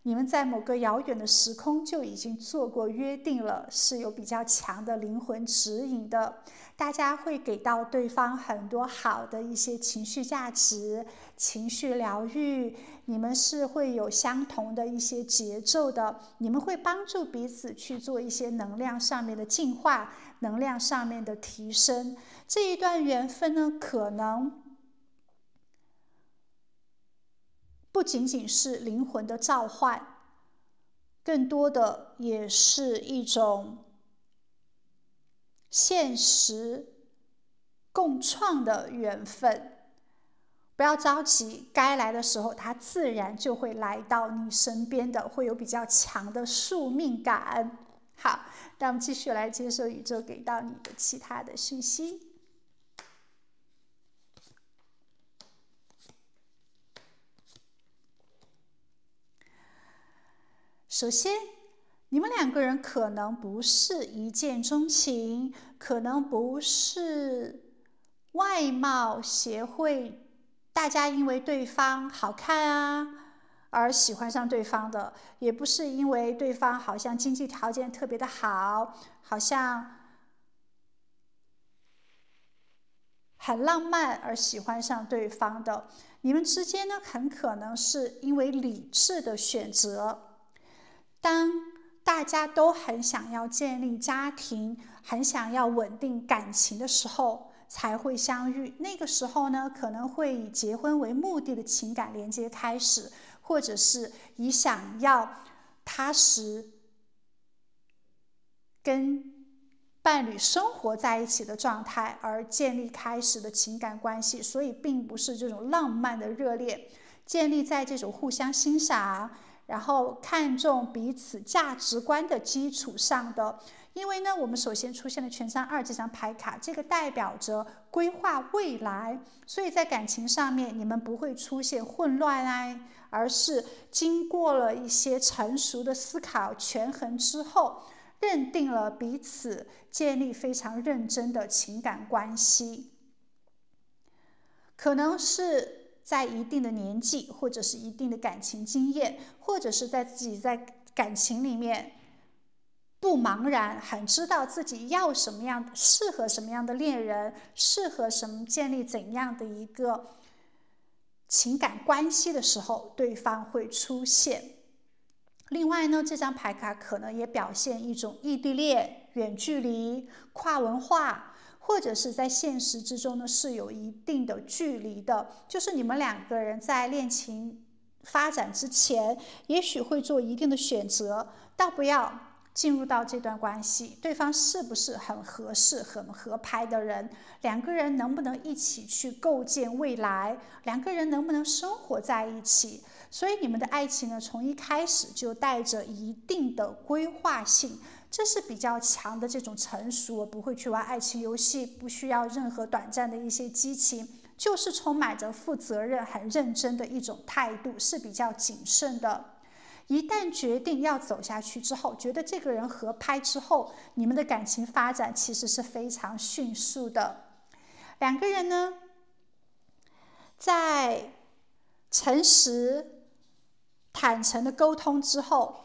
你们在某个遥远的时空就已经做过约定了，是有比较强的灵魂指引的。大家会给到对方很多好的一些情绪价值、情绪疗愈，你们是会有相同的一些节奏的，你们会帮助彼此去做一些能量上面的进化，能量上面的提升。这一段缘分呢，可能不仅仅是灵魂的召唤，更多的也是一种现实共创的缘分。不要着急，该来的时候它自然就会来到你身边的，会有比较强的宿命感。好，那我们继续来接受宇宙给到你的其他的讯息。首先，你们两个人可能不是一见钟情，可能不是外貌协会，大家因为对方好看啊而喜欢上对方的，也不是因为对方好像经济条件特别的好，好像很浪漫而喜欢上对方的。你们之间呢，很可能是因为理智的选择。当大家都很想要建立家庭，很想要稳定感情的时候，才会相遇。那个时候呢，可能会以结婚为目的的情感连接开始，或者是以想要踏实跟伴侣生活在一起的状态而建立开始的情感关系，所以并不是这种浪漫的热恋，建立在这种互相欣赏，然后看重彼此价值观的基础上的。因为呢，我们首先出现了权杖2这张牌卡，这个代表着规划未来，所以在感情上面你们不会出现混乱啊，而是经过了一些成熟的思考权衡之后，认定了彼此，建立非常认真的情感关系。可能是在一定的年纪，或者是一定的感情经验，或者是在自己在感情里面不茫然，很知道自己要什么样，适合什么样的恋人，适合建立怎样的一个情感关系的时候，对方会出现。另外呢，这张牌卡可能也表现一种异地恋、远距离、跨文化，或者是在现实之中呢是有一定的距离的，就是你们两个人在恋情发展之前，也许会做一定的选择，倒不要进入到这段关系，对方是不是很合适、很合拍的人，两个人能不能一起去构建未来，两个人能不能生活在一起。所以你们的爱情呢，从一开始就带着一定的规划性，这是比较强的这种成熟，不会去玩爱情游戏，不需要任何短暂的一些激情，就是充满着负责任、很认真的一种态度，是比较谨慎的。一旦决定要走下去之后，觉得这个人合拍之后，你们的感情发展其实是非常迅速的。两个人呢，在诚实坦诚的沟通之后，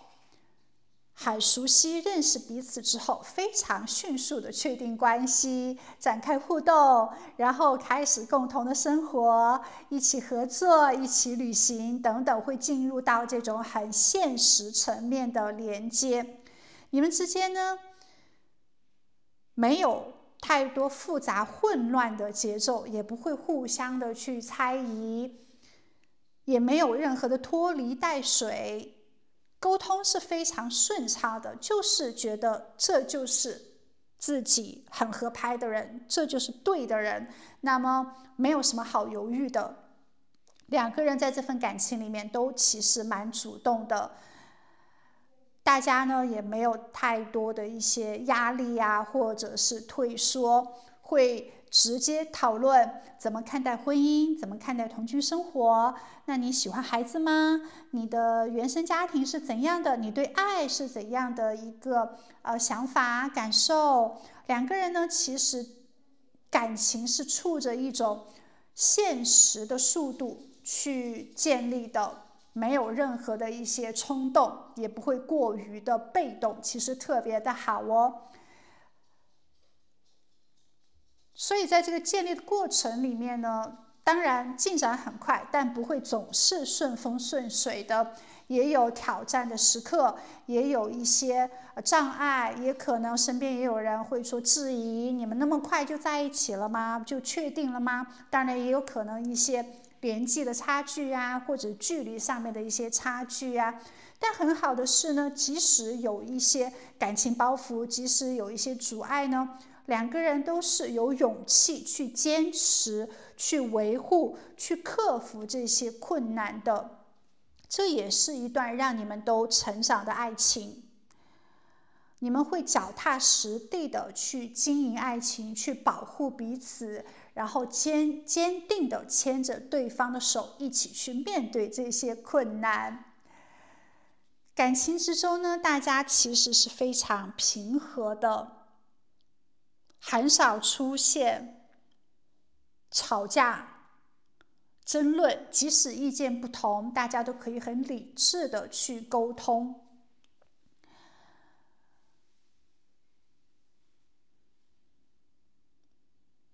很熟悉认识彼此之后，非常迅速的确定关系，展开互动，然后开始共同的生活，一起合作，一起旅行等等，会进入到这种很现实层面的连接。你们之间呢，没有太多复杂混乱的节奏，也不会互相的去猜疑，也没有任何的拖泥带水，沟通是非常顺畅的，就是觉得这就是自己很合拍的人，这就是对的人，那么没有什么好犹豫的。两个人在这份感情里面都其实蛮主动的，大家呢也没有太多的一些压力啊，或者是退缩，会直接讨论怎么看待婚姻，怎么看待同居生活。那你喜欢孩子吗？你的原生家庭是怎样的？你对爱是怎样的一个想法感受？两个人呢，其实感情是处着一种现实的速度去建立的。没有任何的一些冲动，也不会过于的被动，其实特别的好哦。所以在这个建立的过程里面呢，当然进展很快，但不会总是顺风顺水的，也有挑战的时刻，也有一些障碍，也可能身边也有人会说质疑，你们那么快就在一起了吗？就确定了吗？当然也有可能一些年纪的差距啊，或者距离上面的一些差距啊。但很好的是呢，即使有一些感情包袱，即使有一些阻碍呢，两个人都是有勇气去坚持、去维护、去克服这些困难的。这也是一段让你们都成长的爱情。你们会脚踏实地的去经营爱情，去保护彼此，然后坚定的牵着对方的手，一起去面对这些困难。感情之中呢，大家其实是非常平和的，很少出现吵架、争论，即使意见不同，大家都可以很理智的去沟通。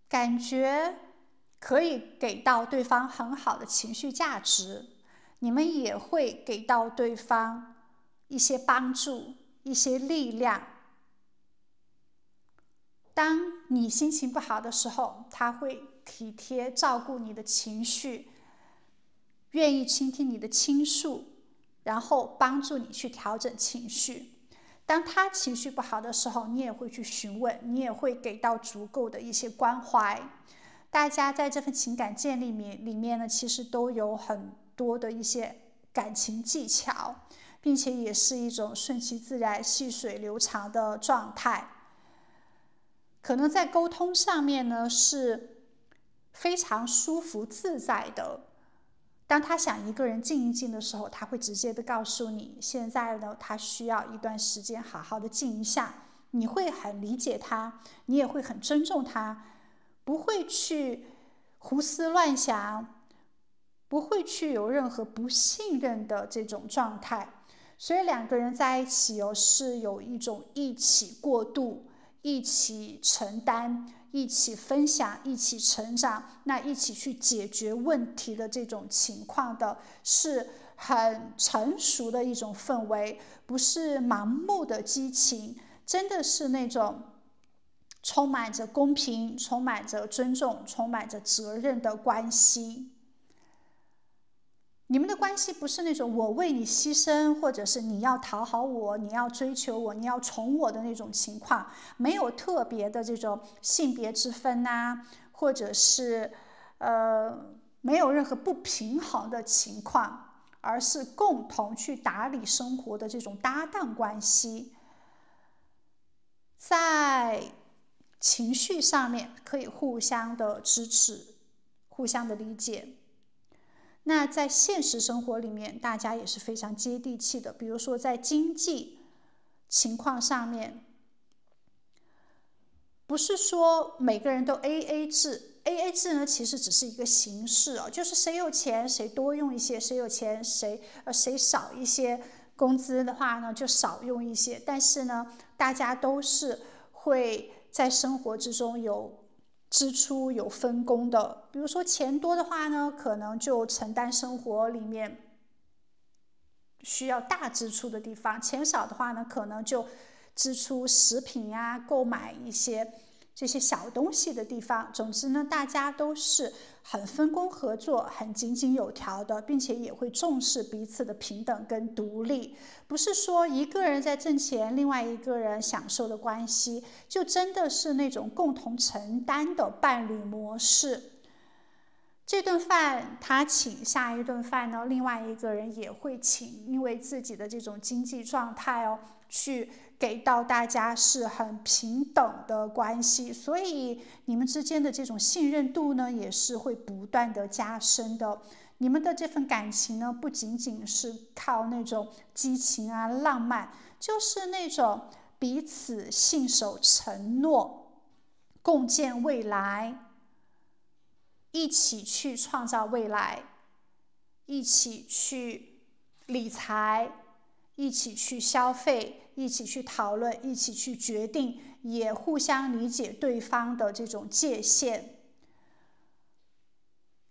感觉可以给到对方很好的情绪价值，你们也会给到对方一些帮助、一些力量。当你心情不好的时候，他会体贴照顾你的情绪，愿意倾听你的倾诉，然后帮助你去调整情绪。当他情绪不好的时候，你也会去询问，你也会给到足够的一些关怀。大家在这份情感建立里面呢，其实都有很多的一些感情技巧，并且也是一种顺其自然、细水流长的状态。可能在沟通上面呢，是非常舒服自在的。当他想一个人静一静的时候，他会直接的告诉你，现在呢，他需要一段时间好好的静一下。你会很理解他，你也会很尊重他，不会去胡思乱想，不会去有任何不信任的这种状态。所以两个人在一起是有一种一起过渡、一起承担、一起分享、一起成长，那一起去解决问题的这种情况的，是很成熟的一种氛围，不是盲目的激情，真的是那种充满着公平、充满着尊重、充满着责任的关系。你们的关系不是那种我为你牺牲，或者是你要讨好我，你要追求我，你要宠我的那种情况，没有特别的这种性别之分啊，或者是没有任何不平衡的情况，而是共同去打理生活的这种搭档关系。在情绪上面可以互相的支持，互相的理解。那在现实生活里面，大家也是非常接地气的。比如说在经济情况上面，不是说每个人都 AA 制。AA 制呢，其实只是一个形式哦，就是谁有钱谁多用一些，谁有钱谁少一些，工资的话呢就少用一些。但是呢，大家都是会在生活之中有支出有分工的。比如说钱多的话呢，可能就承担生活里面需要大支出的地方；钱少的话呢，可能就支出食品啊，购买一些这些小东西的地方。总之呢，大家都是很分工合作、很井井有条的，并且也会重视彼此的平等跟独立。不是说一个人在挣钱，另外一个人享受的关系，就真的是那种共同承担的伴侣模式。这顿饭他请，下一顿饭呢，另外一个人也会请，因为自己的这种经济状态去给到大家是很平等的关系，所以你们之间的这种信任度呢，也是会不断的加深的。你们的这份感情呢，不仅仅是靠那种激情啊、浪漫，就是那种彼此信守承诺，共建未来，一起去创造未来，一起去理财，一起去消费，一起去讨论，一起去决定，也互相理解对方的这种界限。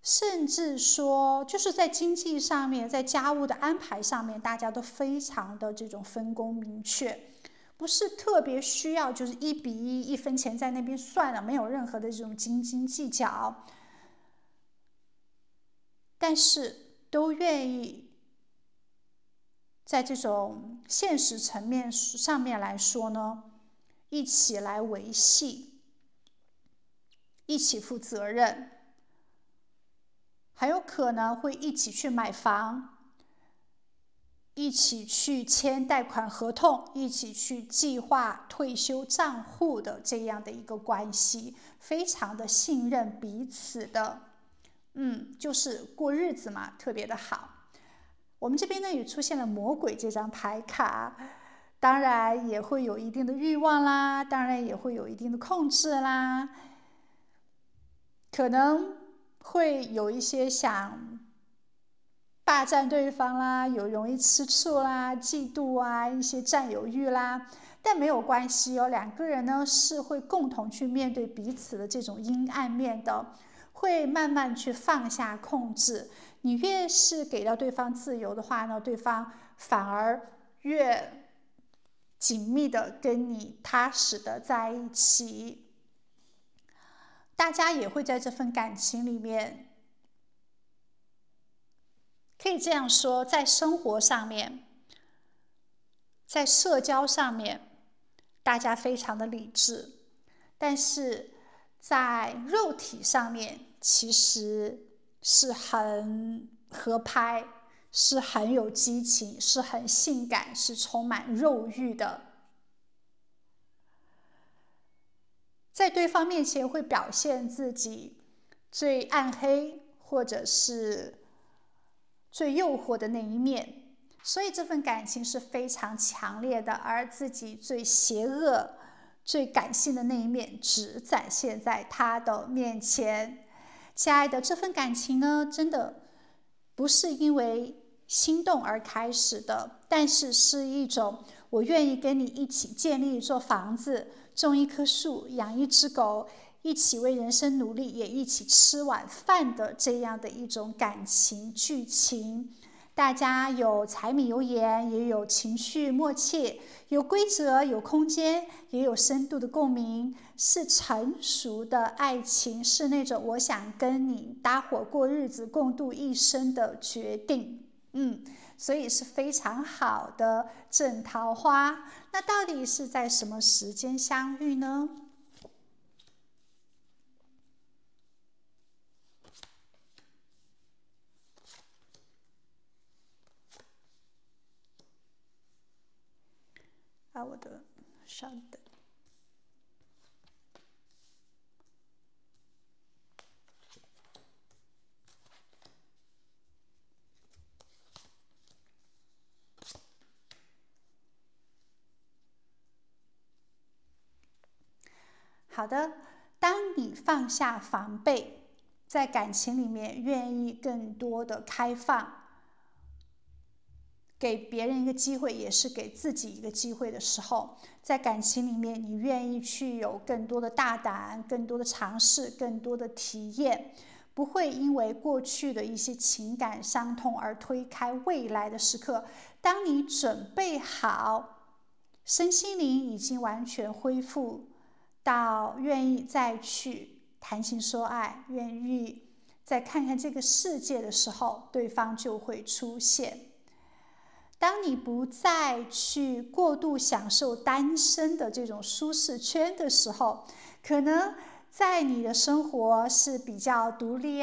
甚至说就是在经济上面，在家务的安排上面，大家都非常的这种分工明确，不是特别需要就是1比1，1分钱在那边算了，没有任何的这种斤斤计较，但是都愿意在这种现实层面上面来说呢，一起来维系，一起负责任，还有可能会一起去买房，一起去签贷款合同，一起去计划退休账户的这样的一个关系，非常的信任彼此的，就是过日子嘛，特别的好。我们这边呢也出现了魔鬼这张牌卡，当然也会有一定的欲望啦，当然也会有一定的控制啦，可能会有一些想霸占对方啦，有容易吃醋啦、嫉妒啊，一些占有欲啦，但没有关系哦，两个人呢是会共同去面对彼此的这种阴暗面的，会慢慢去放下控制。你越是给到对方自由的话呢，对方反而越紧密的跟你踏实的在一起。大家也会在这份感情里面，可以这样说，在生活上面在社交上面，大家非常的理智，但是在肉体上面其实是很合拍，是很有激情，是很性感，是充满肉欲的。在对方面前会表现自己最暗黑或者是最诱惑的那一面，所以这份感情是非常强烈的，而自己最邪恶、最感性的那一面只展现在他的面前。亲爱的，这份感情呢，真的不是因为心动而开始的，但是是一种我愿意跟你一起建立一座房子，种一棵树，养一只狗，一起为人生努力，也一起吃晚饭的这样的一种感情剧情。大家有柴米油盐，也有情绪默契，有规则，有空间，也有深度的共鸣，是成熟的爱情，是那种我想跟你搭伙过日子，共度一生的决定。所以是非常好的正桃花。那到底是在什么时间相遇呢？我的稍等。好的，当你放下防备，在感情里面愿意更多的开放，给别人一个机会，也是给自己一个机会的时候，在感情里面你愿意去有更多的大胆，更多的尝试，更多的体验，不会因为过去的一些情感伤痛而推开未来的时刻。当你准备好，身心灵已经完全恢复到愿意再去谈情说爱，愿意再看看这个世界的时候，对方就会出现。当你不再去过度享受单身的这种舒适圈的时候，可能在你的生活是比较独立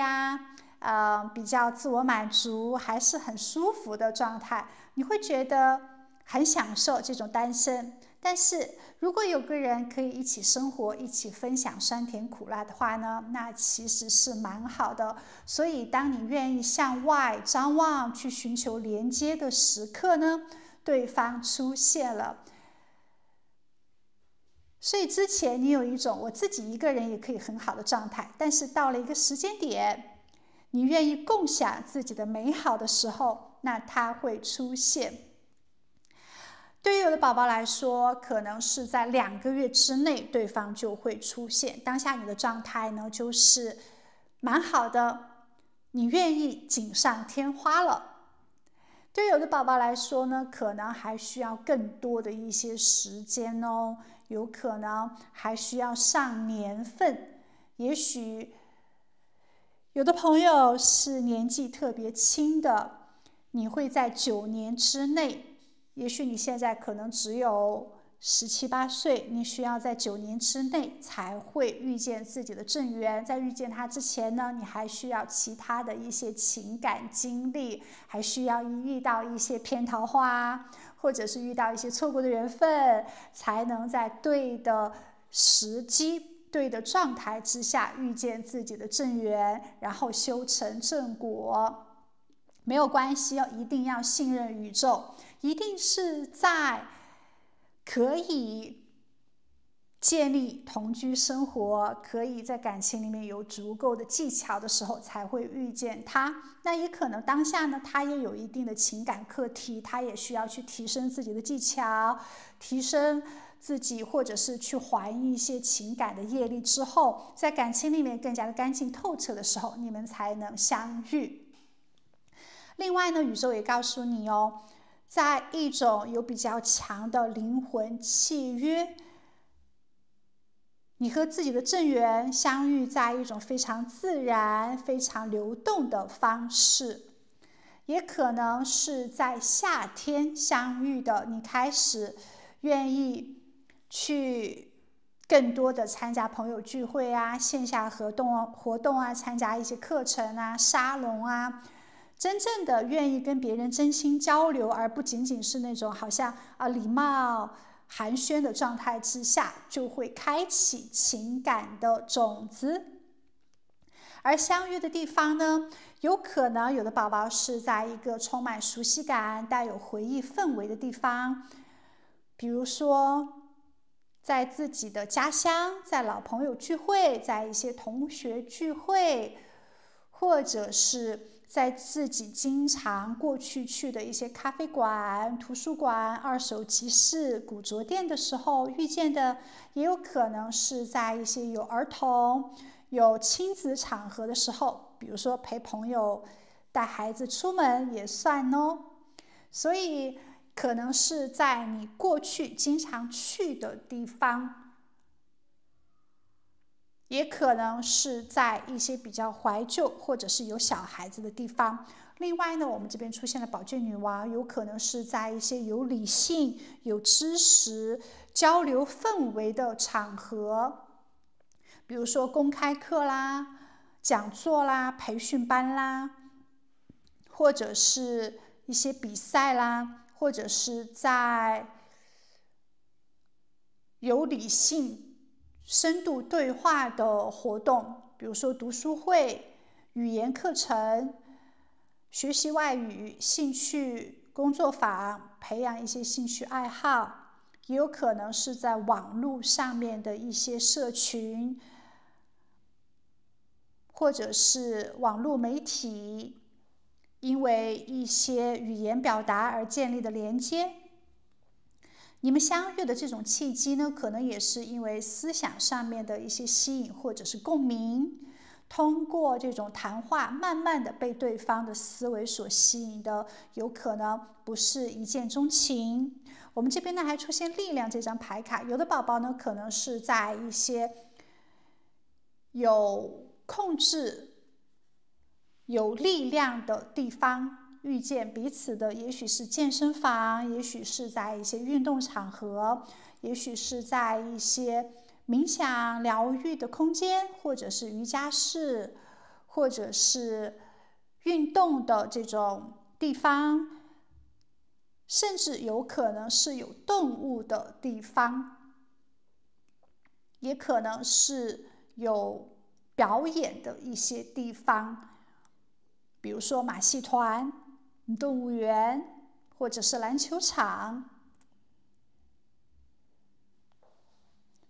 比较自我满足，还是很舒服的状态，你会觉得很享受这种单身。但是如果有个人可以一起生活，一起分享酸甜苦辣的话呢，那其实是蛮好的。所以当你愿意向外张望，去寻求连接的时刻呢，对方出现了。所以之前你有一种我自己一个人也可以很好的状态，但是到了一个时间点，你愿意共享自己的美好的时候，那它会出现。对于有的宝宝来说，可能是在2个月之内，对方就会出现。当下你的状态呢，就是蛮好的，你愿意锦上添花了。对于有的宝宝来说呢，可能还需要更多的一些时间哦，有可能还需要上年份。也许有的朋友是年纪特别轻的，你会在9年之内。也许你现在可能只有17、18岁，你需要在9年之内才会遇见自己的正缘。在遇见他之前呢，你还需要其他的一些情感经历，还需要遇到一些骗桃花，或者是遇到一些错过的缘分，才能在对的时机、对的状态之下遇见自己的正缘，然后修成正果。没有关系哦，一定要信任宇宙，一定是在可以建立同居生活，可以在感情里面有足够的技巧的时候才会遇见他。那也可能当下呢，他也有一定的情感课题，他也需要去提升自己的技巧，提升自己，或者是去还一些情感的业力之后，在感情里面更加的干净透彻的时候，你们才能相遇。另外呢，宇宙也告诉你哦，在一种有比较强的灵魂契约，你和自己的正缘相遇在一种非常自然、非常流动的方式。也可能是在夏天相遇的，你开始愿意去更多的参加朋友聚会啊、线下活动啊、参加一些课程啊、沙龙啊，真正的愿意跟别人真心交流，而不仅仅是那种好像礼貌寒暄的状态之下，就会开启情感的种子。而相遇的地方呢，有可能有的宝宝是在一个充满熟悉感、带有回忆氛围的地方，比如说在自己的家乡，在老朋友聚会，在一些同学聚会，或者是在自己经常过去的一些咖啡馆、图书馆、二手集市、古着店的时候遇见的，也有可能是在一些有儿童、有亲子场合的时候，比如说陪朋友带孩子出门也算哦。所以可能是在你过去经常去的地方，也可能是在一些比较怀旧或者是有小孩子的地方。另外呢，我们这边出现了宝剑女王，有可能是在一些有理性、有知识、交流氛围的场合，比如说公开课啦、讲座啦、培训班啦，或者是一些比赛啦，或者是在有理性、深度对话的活动，比如说读书会、语言课程、学习外语、兴趣工作坊，培养一些兴趣爱好，也有可能是在网络上面的一些社群，或者是网络媒体，因为一些语言表达而建立的连接。你们相遇的这种契机呢，可能也是因为思想上面的一些吸引或者是共鸣，通过这种谈话，慢慢的被对方的思维所吸引的，有可能不是一见钟情。我们这边呢还出现力量这张牌卡，有的宝宝呢可能是在一些有控制、有力量的地方遇见彼此的，也许是健身房，也许是在一些运动场合，也许是在一些冥想疗愈的空间，或者是瑜伽室，或者是运动的这种地方，甚至有可能是有动物的地方，也可能是有表演的一些地方，比如说马戏团、动物园，或者是篮球场。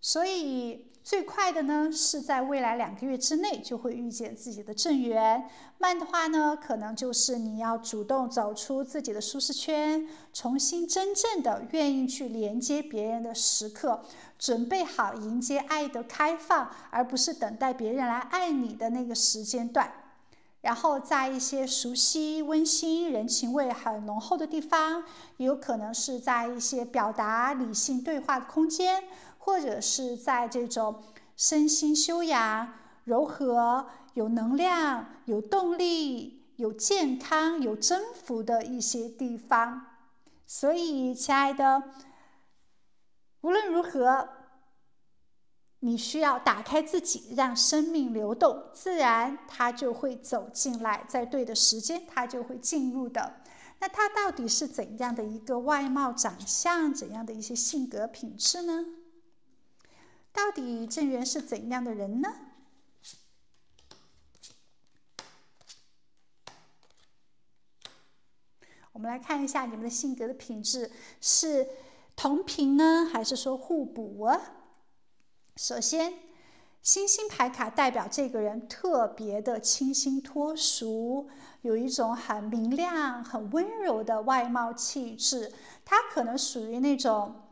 所以最快的呢，是在未来2个月之内就会遇见自己的正缘。慢的话呢，可能就是你要主动走出自己的舒适圈，重新真正的愿意去连接别人的时刻，准备好迎接爱的开放，而不是等待别人来爱你的那个时间段。然后在一些熟悉、温馨、人情味很浓厚的地方，也有可能是在一些表达理性对话的空间，或者是在这种身心修养、柔和、有能量、有动力、有健康、有征服的一些地方。所以，亲爱的，无论如何，你需要打开自己，让生命流动，自然它就会走进来，在对的时间它就会进入的。那它到底是怎样的一个外貌长相，怎样的一些性格品质呢？到底正缘是怎样的人呢？我们来看一下你们的性格的品质是同频呢，还是说互补啊？首先，星星牌卡代表这个人特别的清新脱俗，有一种很明亮、很温柔的外貌气质。他可能属于那种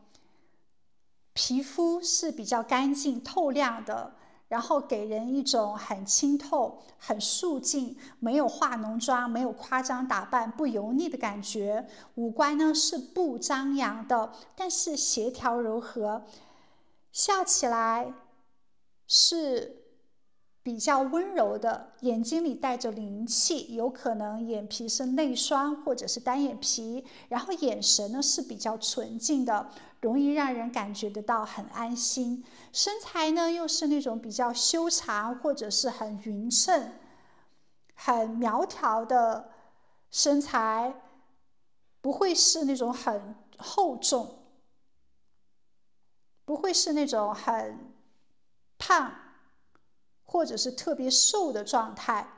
皮肤是比较干净透亮的，然后给人一种很清透、很素净，没有化浓妆、没有夸张打扮、不油腻的感觉。五官呢是不张扬的，但是协调柔和。笑起来是比较温柔的，眼睛里带着灵气，有可能眼皮是内双或者是单眼皮，然后眼神呢是比较纯净的，容易让人感觉得到很安心。身材呢又是那种比较修长或者是很匀称、很苗条的身材，不会是那种很厚重，不会是那种很胖或者是特别瘦的状态。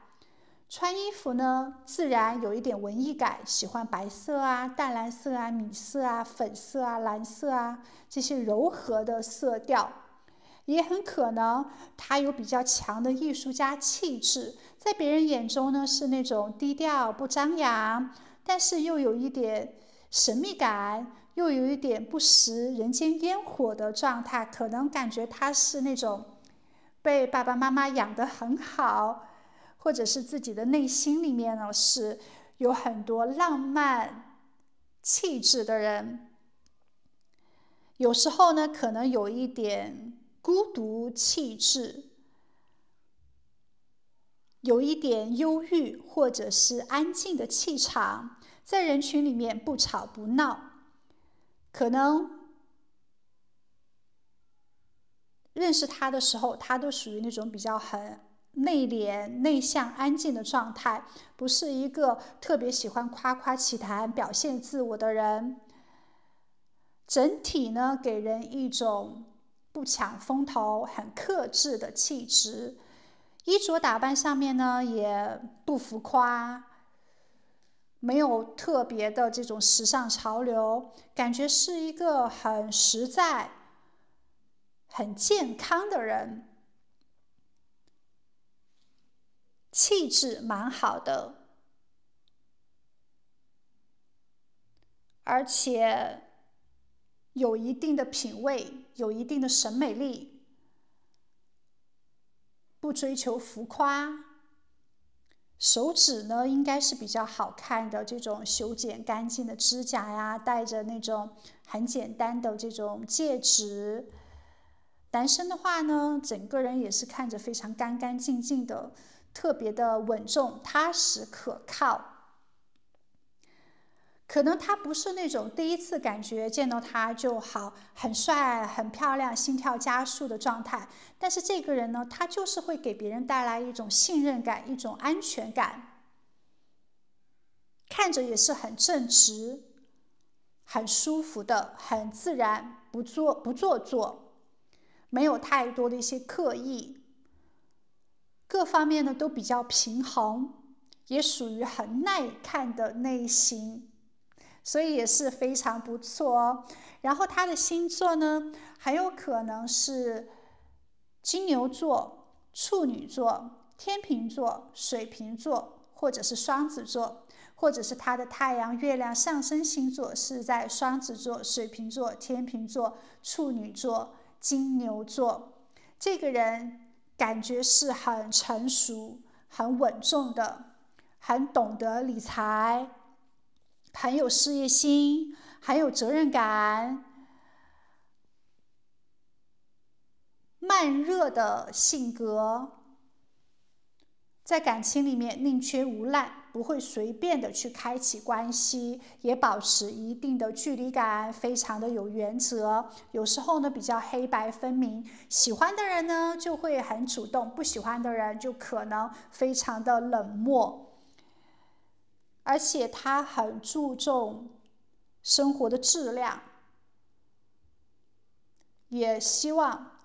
穿衣服呢，自然有一点文艺感，喜欢白色啊、淡蓝色啊、米色啊、粉色啊、蓝色啊这些柔和的色调。也很可能他有比较强的艺术家气质，在别人眼中呢是那种低调不张扬，但是又有一点神秘感，又有一点不食人间烟火的状态，可能感觉他是那种被爸爸妈妈养得很好，或者是自己的内心里面呢是有很多浪漫气质的人。有时候呢可能有一点孤独气质，有一点忧郁或者是安静的气场，在人群里面不吵不闹，可能认识他的时候，他都属于那种比较很内敛、内向、安静的状态，不是一个特别喜欢夸夸其谈、表现自我的人。整体呢，给人一种不抢风头、很克制的气质。衣着打扮上面呢，也不浮夸，没有特别的这种时尚潮流，感觉是一个很实在、很健康的人，气质蛮好的，而且有一定的品味，有一定的审美力，不追求浮夸。手指呢应该是比较好看的，这种修剪干净的指甲呀，戴着那种很简单的这种戒指。男生的话呢，整个人也是看着非常干干净净的，特别的稳重、踏实、可靠。可能他不是那种第一次感觉见到他就好，很帅、很漂亮、心跳加速的状态，但是这个人呢，他就是会给别人带来一种信任感、一种安全感，看着也是很正直、很舒服的，很自然，不做作，没有太多的一些刻意，各方面呢都比较平衡，也属于很耐看的类型。所以也是非常不错哦。然后他的星座呢，很有可能是金牛座、处女座、天秤座、水瓶座，或者是双子座，或者是他的太阳、月亮、上升星座是在双子座、水瓶座、天秤座、处女座、金牛座。这个人感觉是很成熟、很稳重的，很懂得理财，很有事业心，很有责任感，慢热的性格，在感情里面宁缺毋滥，不会随便的去开启关系，也保持一定的距离感，非常的有原则。有时候呢比较黑白分明，喜欢的人呢就会很主动，不喜欢的人就可能非常的冷漠。而且他很注重生活的质量，也希望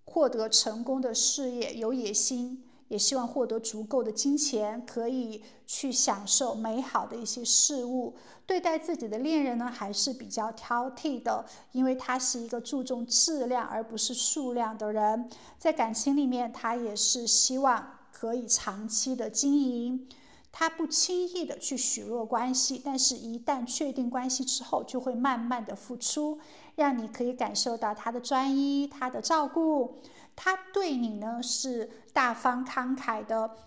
获得成功的事业，有野心，也希望获得足够的金钱，可以去享受美好的一些事物。对待自己的恋人呢，还是比较挑剔的，因为他是一个注重质量而不是数量的人。在感情里面，他也是希望可以长期的经营。他不轻易的去许诺关系，但是一旦确定关系之后，就会慢慢的付出，让你可以感受到他的专一，他的照顾，他对你呢是大方慷慨的。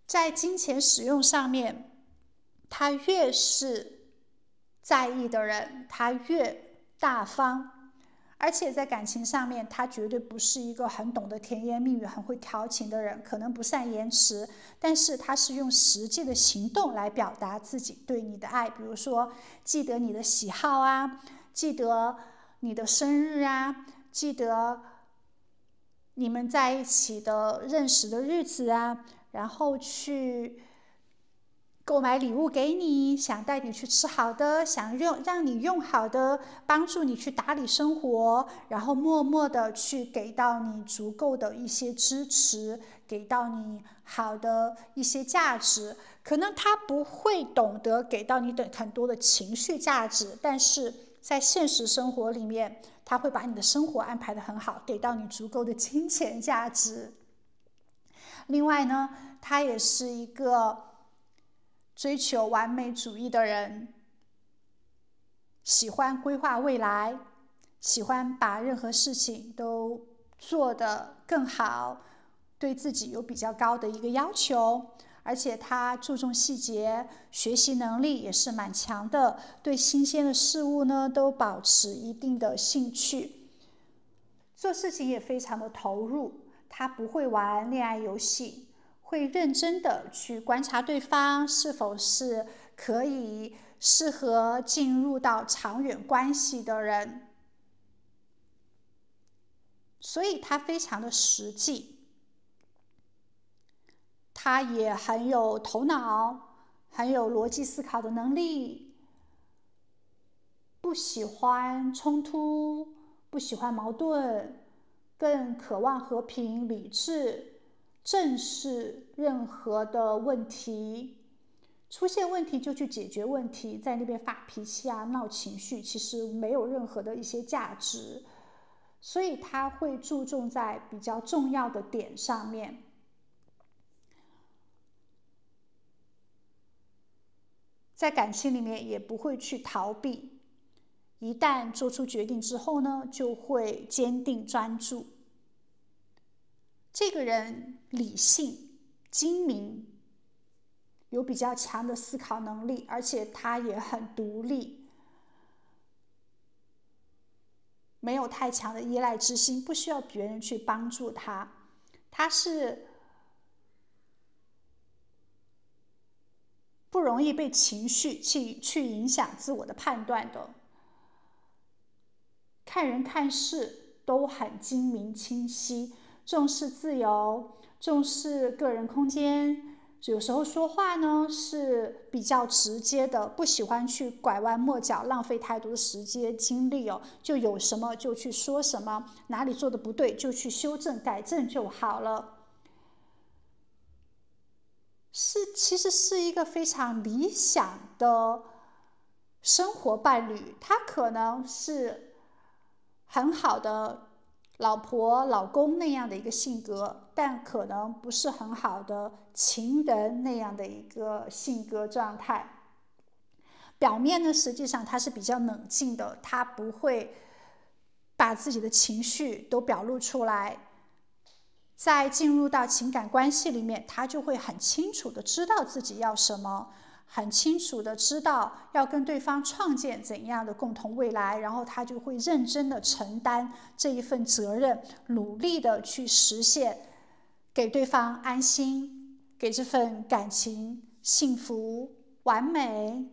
在金钱使用上面，他越是在意的人，他越大方，而且在感情上面，他绝对不是一个很懂得甜言蜜语、很会调情的人，可能不善言辞，但是他是用实际的行动来表达自己对你的爱，比如说记得你的喜好啊，记得你的生日啊，记得你们在一起的认识的日子啊，然后去购买礼物给你，想带你去吃好的，想让你用好的，帮助你去打理生活，然后默默的去给到你足够的一些支持，给到你好的一些价值。可能他不会懂得给到你的很多的情绪价值，但是在现实生活里面，他会把你的生活安排得很好，给到你足够的金钱价值。另外呢，他也是一个追求完美主义的人，喜欢规划未来，喜欢把任何事情都做得更好，对自己有比较高的一个要求，而且他注重细节，学习能力也是蛮强的，对新鲜的事物呢都保持一定的兴趣，做事情也非常的投入。他不会玩恋爱游戏，会认真的去观察对方是否是可以适合进入到长远关系的人，所以他非常的实际，他也很有头脑，很有逻辑思考的能力，不喜欢冲突，不喜欢矛盾，更渴望和平、理智，正视任何的问题，出现问题就去解决问题，在那边发脾气啊、闹情绪，其实没有任何的一些价值，所以他会注重在比较重要的点上面。在感情里面也不会去逃避，一旦做出决定之后呢，就会坚定专注。这个人理性、精明，有比较强的思考能力，而且他也很独立，没有太强的依赖之心，不需要别人去帮助他。他是不容易被情绪去影响自我的判断的，看人看事都很精明清晰，重视自由，重视个人空间，有时候说话呢是比较直接的，不喜欢去拐弯抹角，浪费太多的时间精力哦，就有什么就去说什么，哪里做的不对就去修正改正就好了。其实是一个非常理想的生活伴侣，他可能是很好的老婆、老公那样的一个性格，但可能不是很好的情人那样的一个性格状态。表面呢，实际上他是比较冷静的，他不会把自己的情绪都表露出来。在进入到情感关系里面，他就会很清楚的知道自己要什么，很清楚的知道要跟对方创建怎样的共同未来，然后他就会认真的承担这一份责任，努力的去实现，给对方安心，给这份感情幸福完美。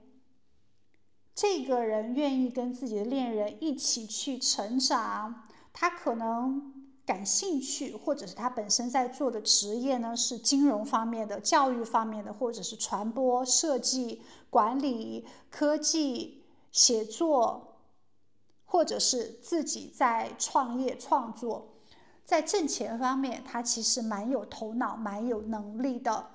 这个人愿意跟自己的恋人一起去成长，他可能感兴趣，或者是他本身在做的职业呢是金融方面的、教育方面的，或者是传播、设计、管理、科技、写作，或者是自己在创业创作，在挣钱方面他其实蛮有头脑、蛮有能力的，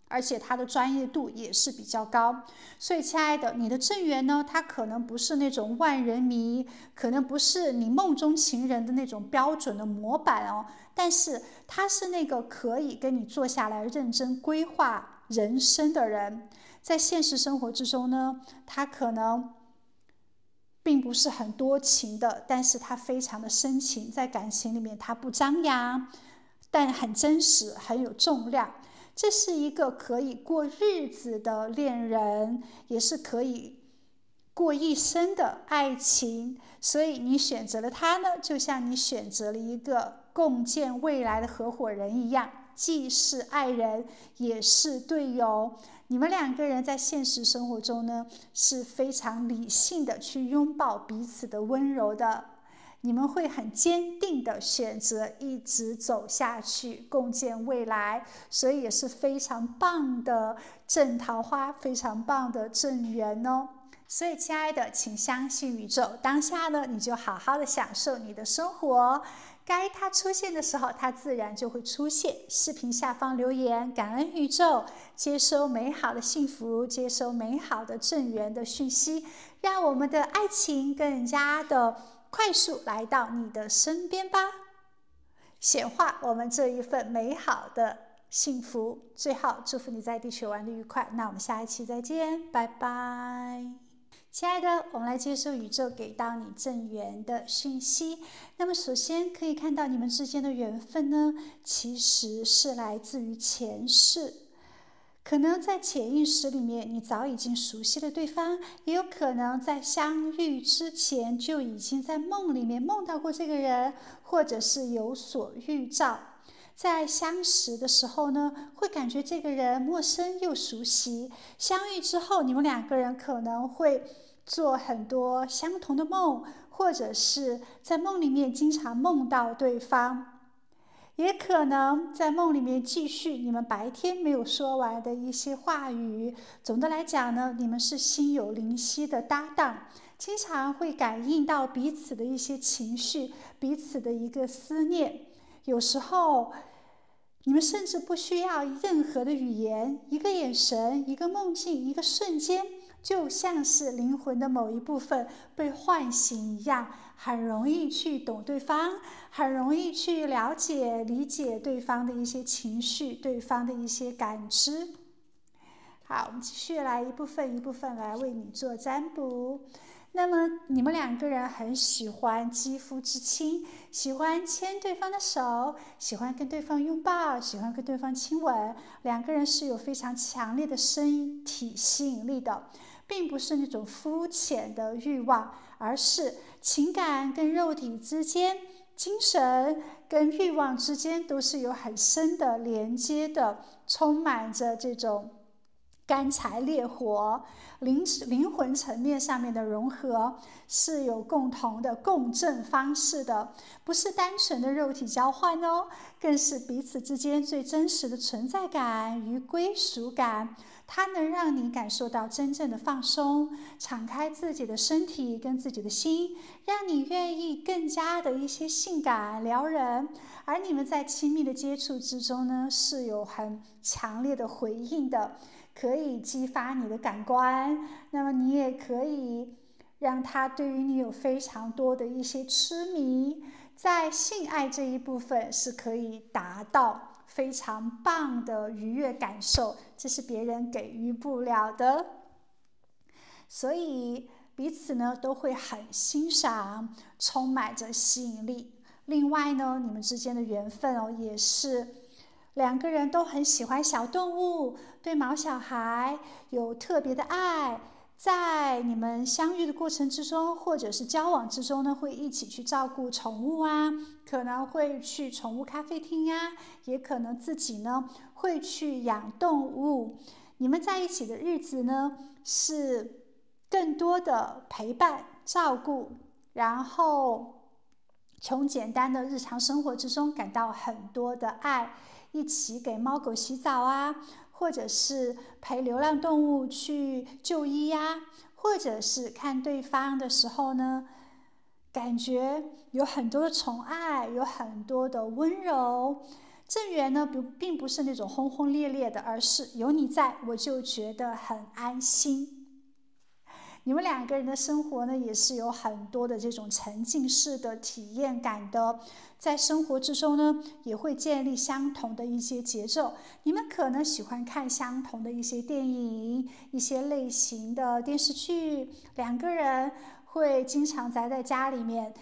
而且他的专业度也是比较高。所以亲爱的，你的正缘呢，他可能不是那种万人迷，可能不是你梦中情人的那种标准的模板哦，但是他是那个可以跟你坐下来认真规划人生的人。在现实生活之中呢，他可能并不是很多情的，但是他非常的深情，在感情里面他不张扬，但很真实，很有重量。这是一个可以过日子的恋人，也是可以过一生的爱情，所以你选择了他呢，就像你选择了一个共建未来的合伙人一样，既是爱人，也是队友。你们两个人在现实生活中呢，是非常理性的去拥抱彼此的温柔的。你们会很坚定的选择一直走下去，共建未来，所以也是非常棒的正桃花，非常棒的正缘哦。所以亲爱的，请相信宇宙，当下呢，你就好好的享受你的生活，该它出现的时候，它自然就会出现。视频下方留言，感恩宇宙，接收美好的幸福，接收美好的正缘的讯息，让我们的爱情更加的快速来到你的身边吧，显化我们这一份美好的幸福。最后祝福你在地球玩得愉快，那我们下一期再见，拜拜。亲爱的，我们来接受宇宙给到你正缘的讯息。那么首先可以看到你们之间的缘分呢，其实是来自于前世。可能在潜意识里面，你早已经熟悉了对方，也有可能在相遇之前就已经在梦里面梦到过这个人，或者是有所预兆。在相识的时候呢，会感觉这个人陌生又熟悉。相遇之后，你们两个人可能会做很多相同的梦，或者是在梦里面经常梦到对方。也可能在梦里面继续你们白天没有说完的一些话语。总的来讲呢，你们是心有灵犀的搭档，经常会感应到彼此的一些情绪，彼此的一个思念。有时候你们甚至不需要任何的语言，一个眼神，一个梦境，一个瞬间，就像是灵魂的某一部分被唤醒一样，很容易去懂对方，很容易去了解、理解对方的一些情绪，对方的一些感知。好，我们继续来一部分一部分来为你做占卜。那么你们两个人很喜欢肌肤之亲，喜欢牵对方的手，喜欢跟对方拥抱，喜欢跟对方亲吻。两个人是有非常强烈的身体吸引力的，并不是那种肤浅的欲望，而是情感跟肉体之间，精神跟欲望之间都是有很深的连接的，充满着这种干柴烈火。灵魂层面上面的融合是有共同的共振方式的，不是单纯的肉体交换哦，更是彼此之间最真实的存在感与归属感。它能让你感受到真正的放松，敞开自己的身体跟自己的心，让你愿意更加的一些性感撩人。而你们在亲密的接触之中呢，是有很强烈的回应的，可以激发你的感官，那么你也可以让他对于你有非常多的一些痴迷，在性爱这一部分是可以达到非常棒的愉悦感受，这是别人给予不了的。所以彼此呢都会很欣赏，充满着吸引力。另外呢，你们之间的缘分哦，也是两个人都很喜欢小动物，对毛小孩有特别的爱。在你们相遇的过程之中，或者是交往之中呢，会一起去照顾宠物啊，可能会去宠物咖啡厅啊，也可能自己呢会去养动物。你们在一起的日子呢，是更多的陪伴、照顾，然后从简单的日常生活之中感到很多的爱，一起给猫狗洗澡啊，或者是陪流浪动物去就医呀，或者是看对方的时候呢，感觉有很多的宠爱，有很多的温柔。正缘呢，并不是那种轰轰烈烈的，而是有你在，我就觉得很安心。你们两个人的生活呢，也是有很多的这种沉浸式的体验感的。在生活之中呢，也会建立相同的一些节奏。你们可能喜欢看相同的一些电影，一些类型的电视剧。两个人会经常宅在家里面，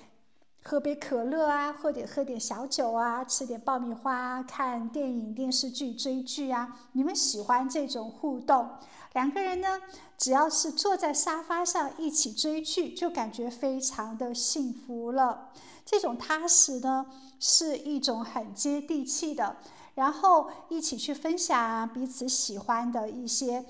喝杯可乐啊，喝点小酒啊，吃点爆米花啊，看电影、电视剧、追剧啊。你们喜欢这种互动？两个人呢，只要是坐在沙发上一起追剧，就感觉非常的幸福了。这种踏实呢，是一种很接地气的，然后一起去分享彼此喜欢的一些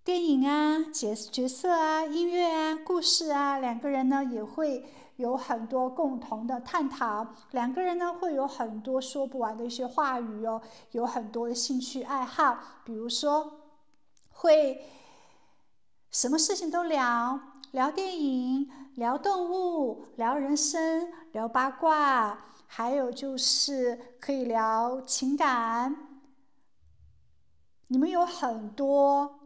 电影啊、角色啊、音乐啊、故事啊，两个人呢也会有很多共同的探讨，两个人呢会有很多说不完的一些话语哦，有很多的兴趣爱好，比如说会什么事情都聊，聊电影，聊动物，聊人生，聊八卦，还有就是可以聊情感。你们有很多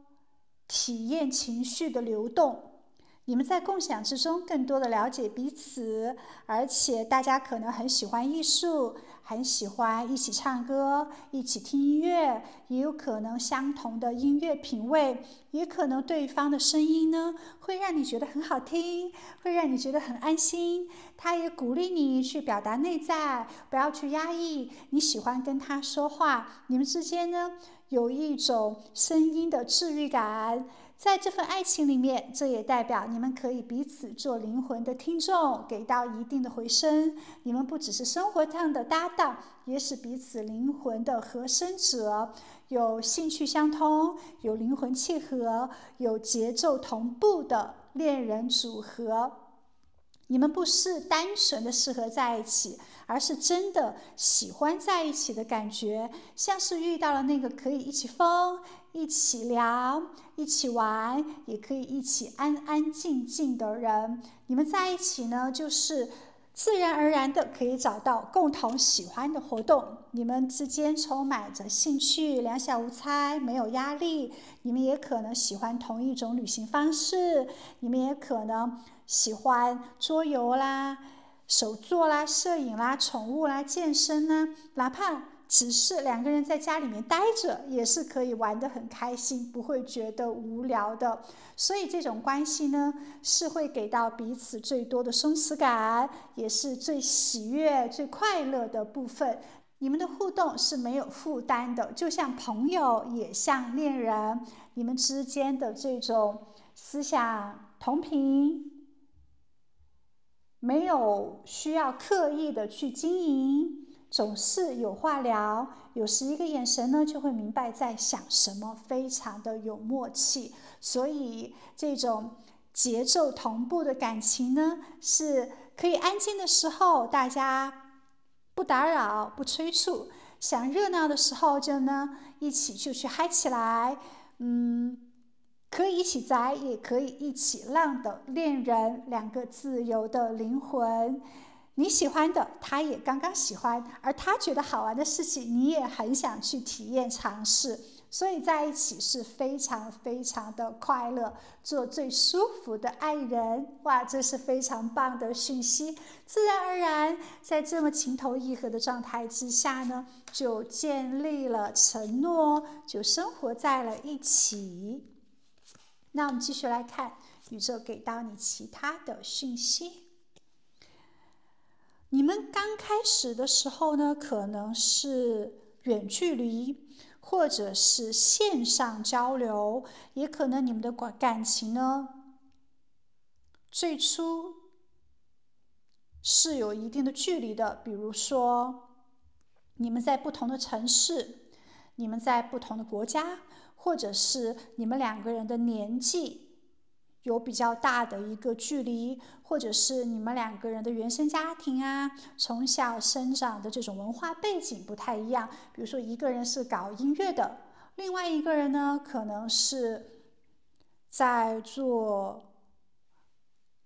体验情绪的流动，你们在共享之中更多的了解彼此，而且大家可能很喜欢艺术，很喜欢一起唱歌，一起听音乐，也有可能相同的音乐品味，也可能对方的声音呢会让你觉得很好听，会让你觉得很安心。他也鼓励你去表达内在，不要去压抑，你喜欢跟他说话，你们之间呢有一种声音的治愈感。在这份爱情里面，这也代表你们可以彼此做灵魂的听众，给到一定的回声。你们不只是生活上的搭档，也是彼此灵魂的合声者，有兴趣相通，有灵魂契合，有节奏同步的恋人组合。你们不是单纯的适合在一起，而是真的喜欢在一起的感觉，像是遇到了那个可以一起疯、一起聊、一起玩，也可以一起安安静静的人。你们在一起呢，就是自然而然的可以找到共同喜欢的活动，你们之间充满着兴趣，两小无猜，没有压力。你们也可能喜欢同一种旅行方式，你们也可能喜欢桌游啦、手作啦、摄影啦、宠物啦、健身啦，哪怕只是两个人在家里面待着，也是可以玩得很开心，不会觉得无聊的。所以这种关系呢，是会给到彼此最多的松弛感，也是最喜悦、最快乐的部分。你们的互动是没有负担的，就像朋友，也像恋人。你们之间的这种思想同频，没有需要刻意的去经营，总是有话聊，有时一个眼神呢就会明白在想什么，非常的有默契。所以这种节奏同步的感情呢，是可以安静的时候大家不打扰不催促，想热闹的时候就呢一起就去嗨起来。可以一起宅，也可以一起浪的恋人，两个自由的灵魂。你喜欢的，他也刚刚喜欢，而他觉得好玩的事情，你也很想去体验尝试，所以在一起是非常非常的快乐，做最舒服的爱人。哇，这是非常棒的讯息。自然而然，在这么情投意合的状态之下呢，就建立了承诺，就生活在了一起。那我们继续来看宇宙给到你其他的讯息。你们刚开始的时候呢，可能是远距离，或者是线上交流，也可能你们的感情呢，最初是有一定的距离的。比如说，你们在不同的城市，你们在不同的国家，或者是你们两个人的年纪有比较大的一个距离，或者是你们两个人的原生家庭啊，从小生长的这种文化背景不太一样。比如说一个人是搞音乐的，另外一个人呢可能是在做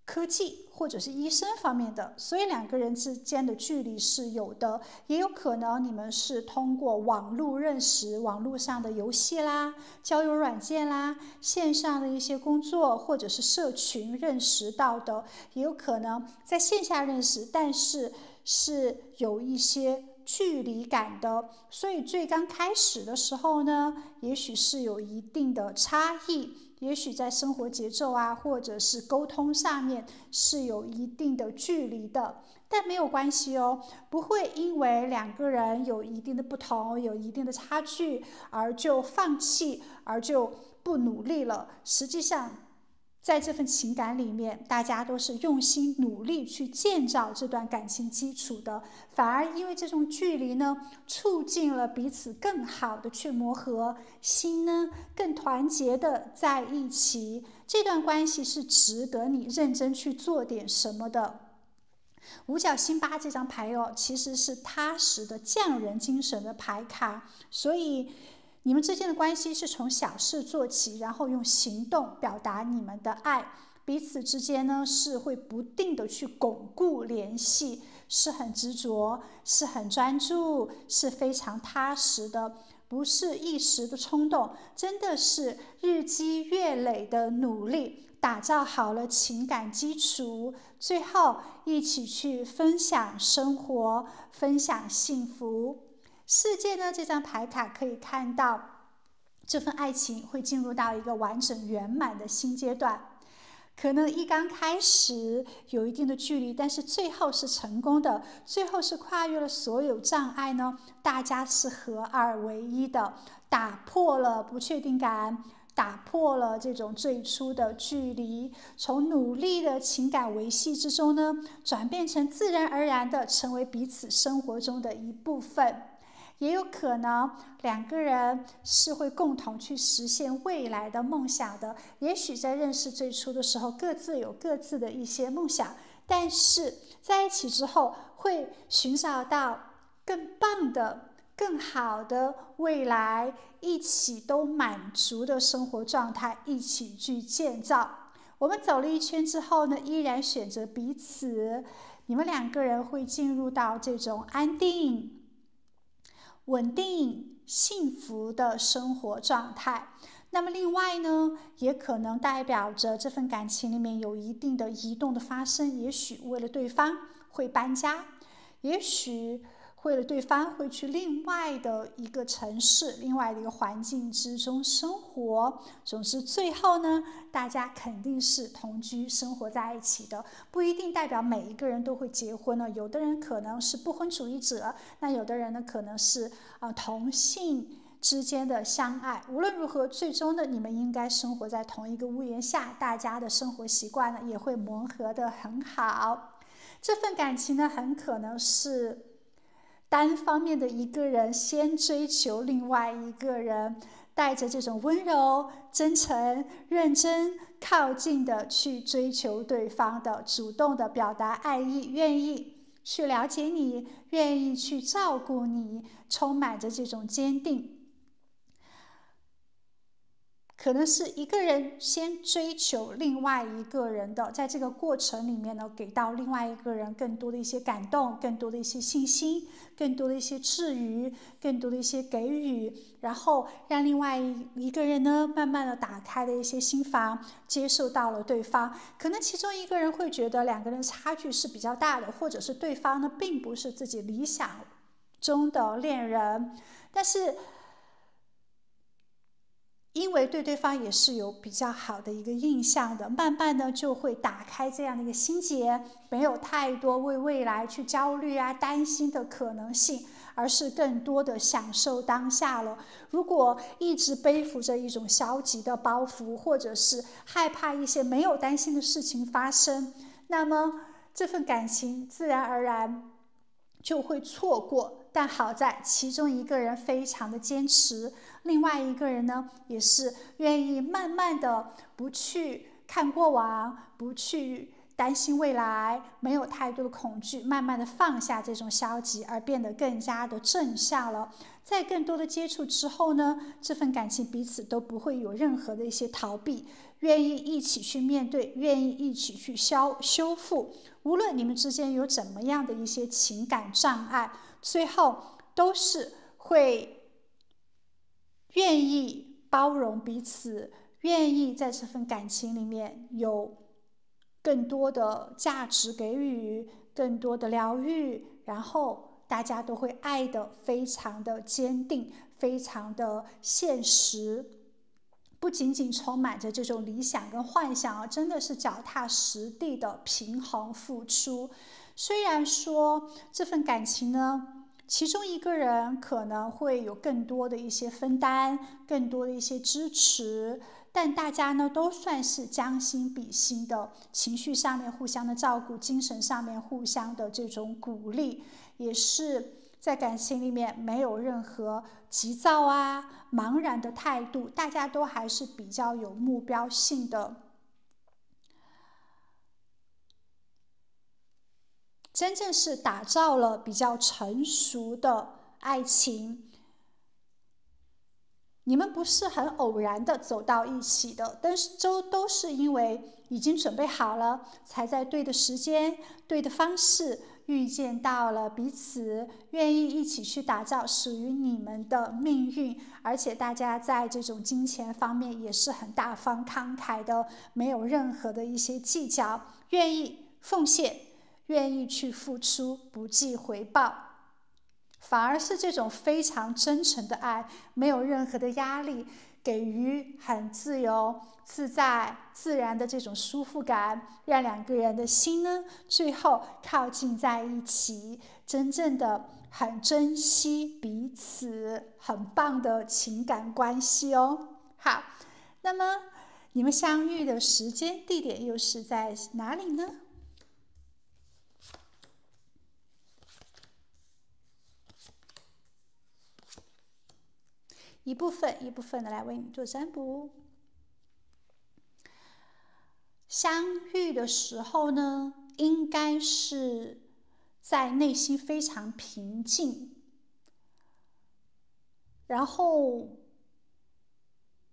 科技或者是医生方面的，所以两个人之间的距离是有的。也有可能你们是通过网络认识，网络上的游戏啦、交友软件啦、线上的一些工作或者是社群认识到的，也有可能在线下认识，但是是有一些距离感的。所以最刚开始的时候呢，也许是有一定的差异，也许在生活节奏啊，或者是沟通上面是有一定的距离的，但没有关系哦，不会因为两个人有一定的不同，有一定的差距，而就放弃，而就不努力了。实际上，在这份情感里面，大家都是用心努力去建造这段感情基础的，反而因为这种距离呢，促进了彼此更好的去磨合，心呢更团结的在一起。这段关系是值得你认真去做点什么的。五角星8这张牌哦，其实是踏实的匠人精神的牌卡，所以你们之间的关系是从小事做起，然后用行动表达你们的爱，彼此之间呢是会不定的去巩固联系，是很执着，是很专注，是非常踏实的，不是一时的冲动，真的是日积月累的努力，打造好了情感基础，最后一起去分享生活，分享幸福。世界呢，这张牌卡可以看到，这份爱情会进入到一个完整圆满的新阶段。可能一刚开始有一定的距离，但是最后是成功的，最后是跨越了所有障碍呢。大家是合二为一的，打破了不确定感，打破了这种最初的距离，从努力的情感维系之中呢，转变成自然而然的成为彼此生活中的一部分。也有可能两个人是会共同去实现未来的梦想的，也许在认识最初的时候各自有各自的一些梦想，但是在一起之后会寻找到更棒的更好的未来，一起都满足的生活状态，一起去建造。我们走了一圈之后呢，依然选择彼此，你们两个人会进入到这种安定稳定、幸福的生活状态。那么另外呢，也可能代表着这份感情里面有一定的移动的发生，也许为了对方会搬家，也许为了对方会去另外的一个城市、另外的一个环境之中生活。总之最后呢，大家肯定是同居生活在一起的，不一定代表每一个人都会结婚了。有的人可能是不婚主义者，那有的人呢可能是同性之间的相爱。无论如何，最终呢，你们应该生活在同一个屋檐下，大家的生活习惯呢也会磨合得很好。这份感情呢，很可能是单方面的一个人先追求另外一个人，带着这种温柔、真诚、认真、靠近的去追求对方的，主动的表达爱意，愿意去了解你，愿意去照顾你，充满着这种坚定。可能是一个人先追求另外一个人的，在这个过程里面呢，给到另外一个人更多的一些感动，更多的一些信心，更多的一些治愈，更多的一些给予，然后让另外一个人呢，慢慢的打开了一些心房，接受到了对方。可能其中一个人会觉得两个人差距是比较大的，或者是对方呢并不是自己理想中的恋人，但是因为对对方也是有比较好的一个印象的，慢慢呢就会打开这样的一个心结，没有太多为未来去焦虑啊、担心的可能性，而是更多的享受当下了。如果一直背负着一种消极的包袱，或者是害怕一些没有担心的事情发生，那么这份感情自然而然就会错过。但好在其中一个人非常的坚持，另外一个人呢也是愿意慢慢的不去看过往，不去担心未来，没有太多的恐惧，慢慢的放下这种消极，而变得更加的正向了。在更多的接触之后呢，这份感情彼此都不会有任何的一些逃避，愿意一起去面对，愿意一起去修复。无论你们之间有怎么样的一些情感障碍，最后都是会愿意包容彼此，愿意在这份感情里面有更多的价值给予，更多的疗愈，然后大家都会爱得非常的坚定，非常的现实。不仅仅充满着这种理想跟幻想啊，真的是脚踏实地的平衡付出。虽然说这份感情呢，其中一个人可能会有更多的一些分担，更多的一些支持，但大家呢都算是将心比心的，情绪上面互相的照顾，精神上面互相的这种鼓励，也是在感情里面没有任何急躁啊、茫然的态度，大家都还是比较有目标性的。真正是打造了比较成熟的爱情。你们不是很偶然的走到一起的，但是都是因为已经准备好了，才在对的时间、对的方式遇见到了彼此，愿意一起去打造属于你们的命运。而且大家在这种金钱方面也是很大方慷慨的，没有任何的一些计较，愿意奉献，愿意去付出，不计回报。反而是这种非常真诚的爱，没有任何的压力，给予很自由自在自然的这种舒服感，让两个人的心呢最后靠近在一起，真正的很珍惜彼此，很棒的情感关系哦。好，那么你们相遇的时间地点又是在哪里呢？一部分一部分的来为你做占卜。相遇的时候呢，应该是在内心非常平静，然后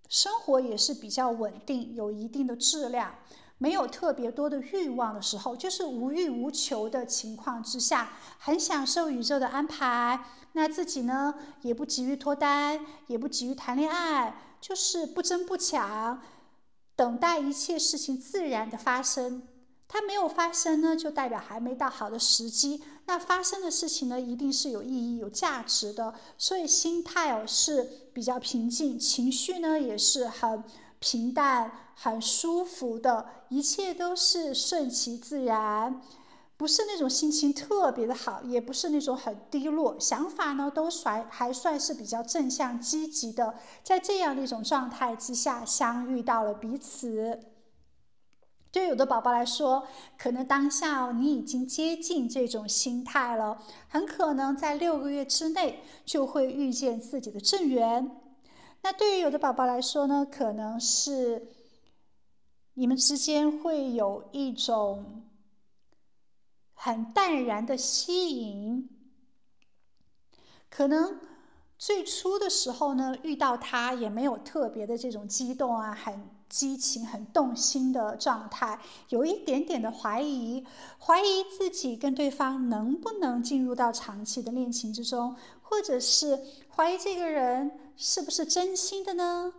生活也是比较稳定，有一定的质量，没有特别多的欲望的时候，就是无欲无求的情况之下，很享受宇宙的安排。那自己呢，也不急于脱单，也不急于谈恋爱，就是不争不抢，等待一切事情自然的发生。它没有发生呢，就代表还没到好的时机。那发生的事情呢，一定是有意义、有价值的。所以心态是比较平静，情绪呢也是很平淡、很舒服的，一切都是顺其自然。不是那种心情特别的好，也不是那种很低落，想法呢都还算是比较正向积极的。在这样的一种状态之下，相遇到了彼此。对有的宝宝来说，可能当下你已经接近这种心态了，很可能在6个月之内就会遇见自己的正缘。那对于有的宝宝来说呢，可能是你们之间会有一种很淡然的吸引，可能最初的时候呢，遇到他也没有特别的这种激动啊，很激情、很动心的状态，有一点点的怀疑自己跟对方能不能进入到长期的恋情之中，或者是怀疑这个人是不是真心的呢？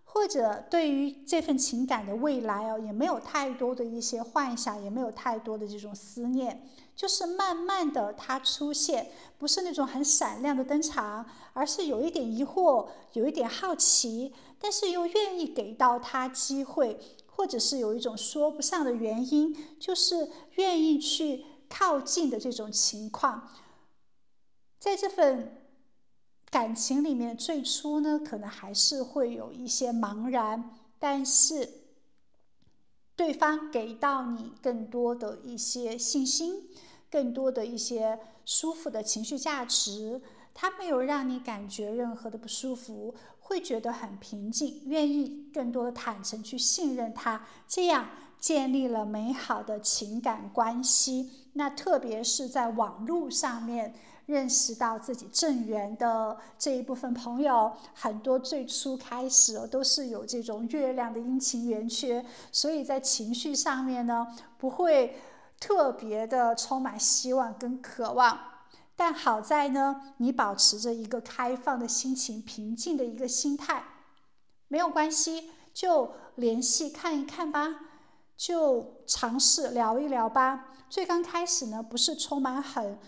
或者对于这份情感的未来也没有太多的一些幻想，也没有太多的这种思念，就是慢慢的它出现，不是那种很闪亮的登场，而是有一点疑惑，有一点好奇，但是又愿意给到他机会，或者是有一种说不上的原因，就是愿意去靠近的这种情况。在这份感情里面，最初呢，可能还是会有一些茫然，但是对方给到你更多的一些信心，更多的一些舒服的情绪价值，他没有让你感觉任何的不舒服，会觉得很平静，愿意更多的坦诚去信任他，这样建立了美好的情感关系。那特别是在网络上面认识到自己正缘的这一部分朋友，很多最初开始都是有这种月亮的阴晴圆缺，所以在情绪上面呢，不会特别的充满希望跟渴望。但好在呢，你保持着一个开放的心情，平静的一个心态，没有关系，就联系看一看吧，就尝试聊一聊吧。最刚开始呢，不是充满很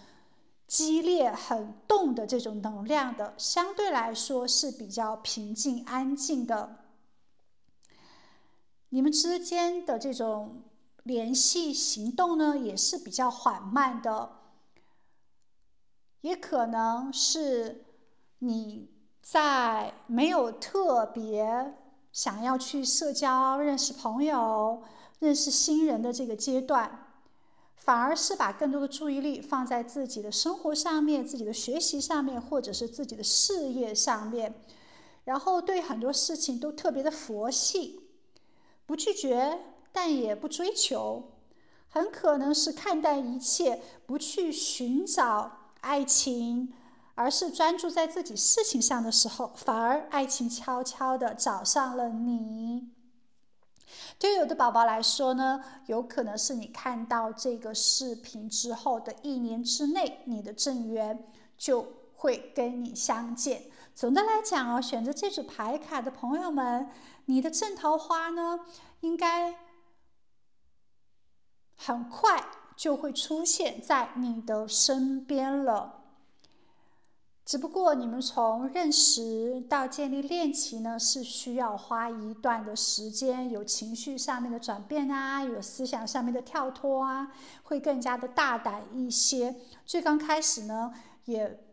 激烈、很动的这种能量的，相对来说是比较平静、安静的。你们之间的这种联系行动呢，也是比较缓慢的，也可能是你在没有特别想要去社交、认识朋友、认识新人的这个阶段，反而是把更多的注意力放在自己的生活上面、自己的学习上面，或者是自己的事业上面，然后对很多事情都特别的佛系，不拒绝，但也不追求，很可能是看淡一切，不去寻找爱情，而是专注在自己事情上的时候，反而爱情悄悄地找上了你。对有的宝宝来说呢，有可能是你看到这个视频之后的1年之内，你的正缘就会跟你相见。总的来讲哦，选择这组牌卡的朋友们，你的正桃花呢，应该很快就会出现在你的身边了。只不过你们从认识到建立恋情呢，是需要花一段的时间，有情绪上面的转变啊，有思想上面的跳脱啊，会更加的大胆一些。最刚开始呢，也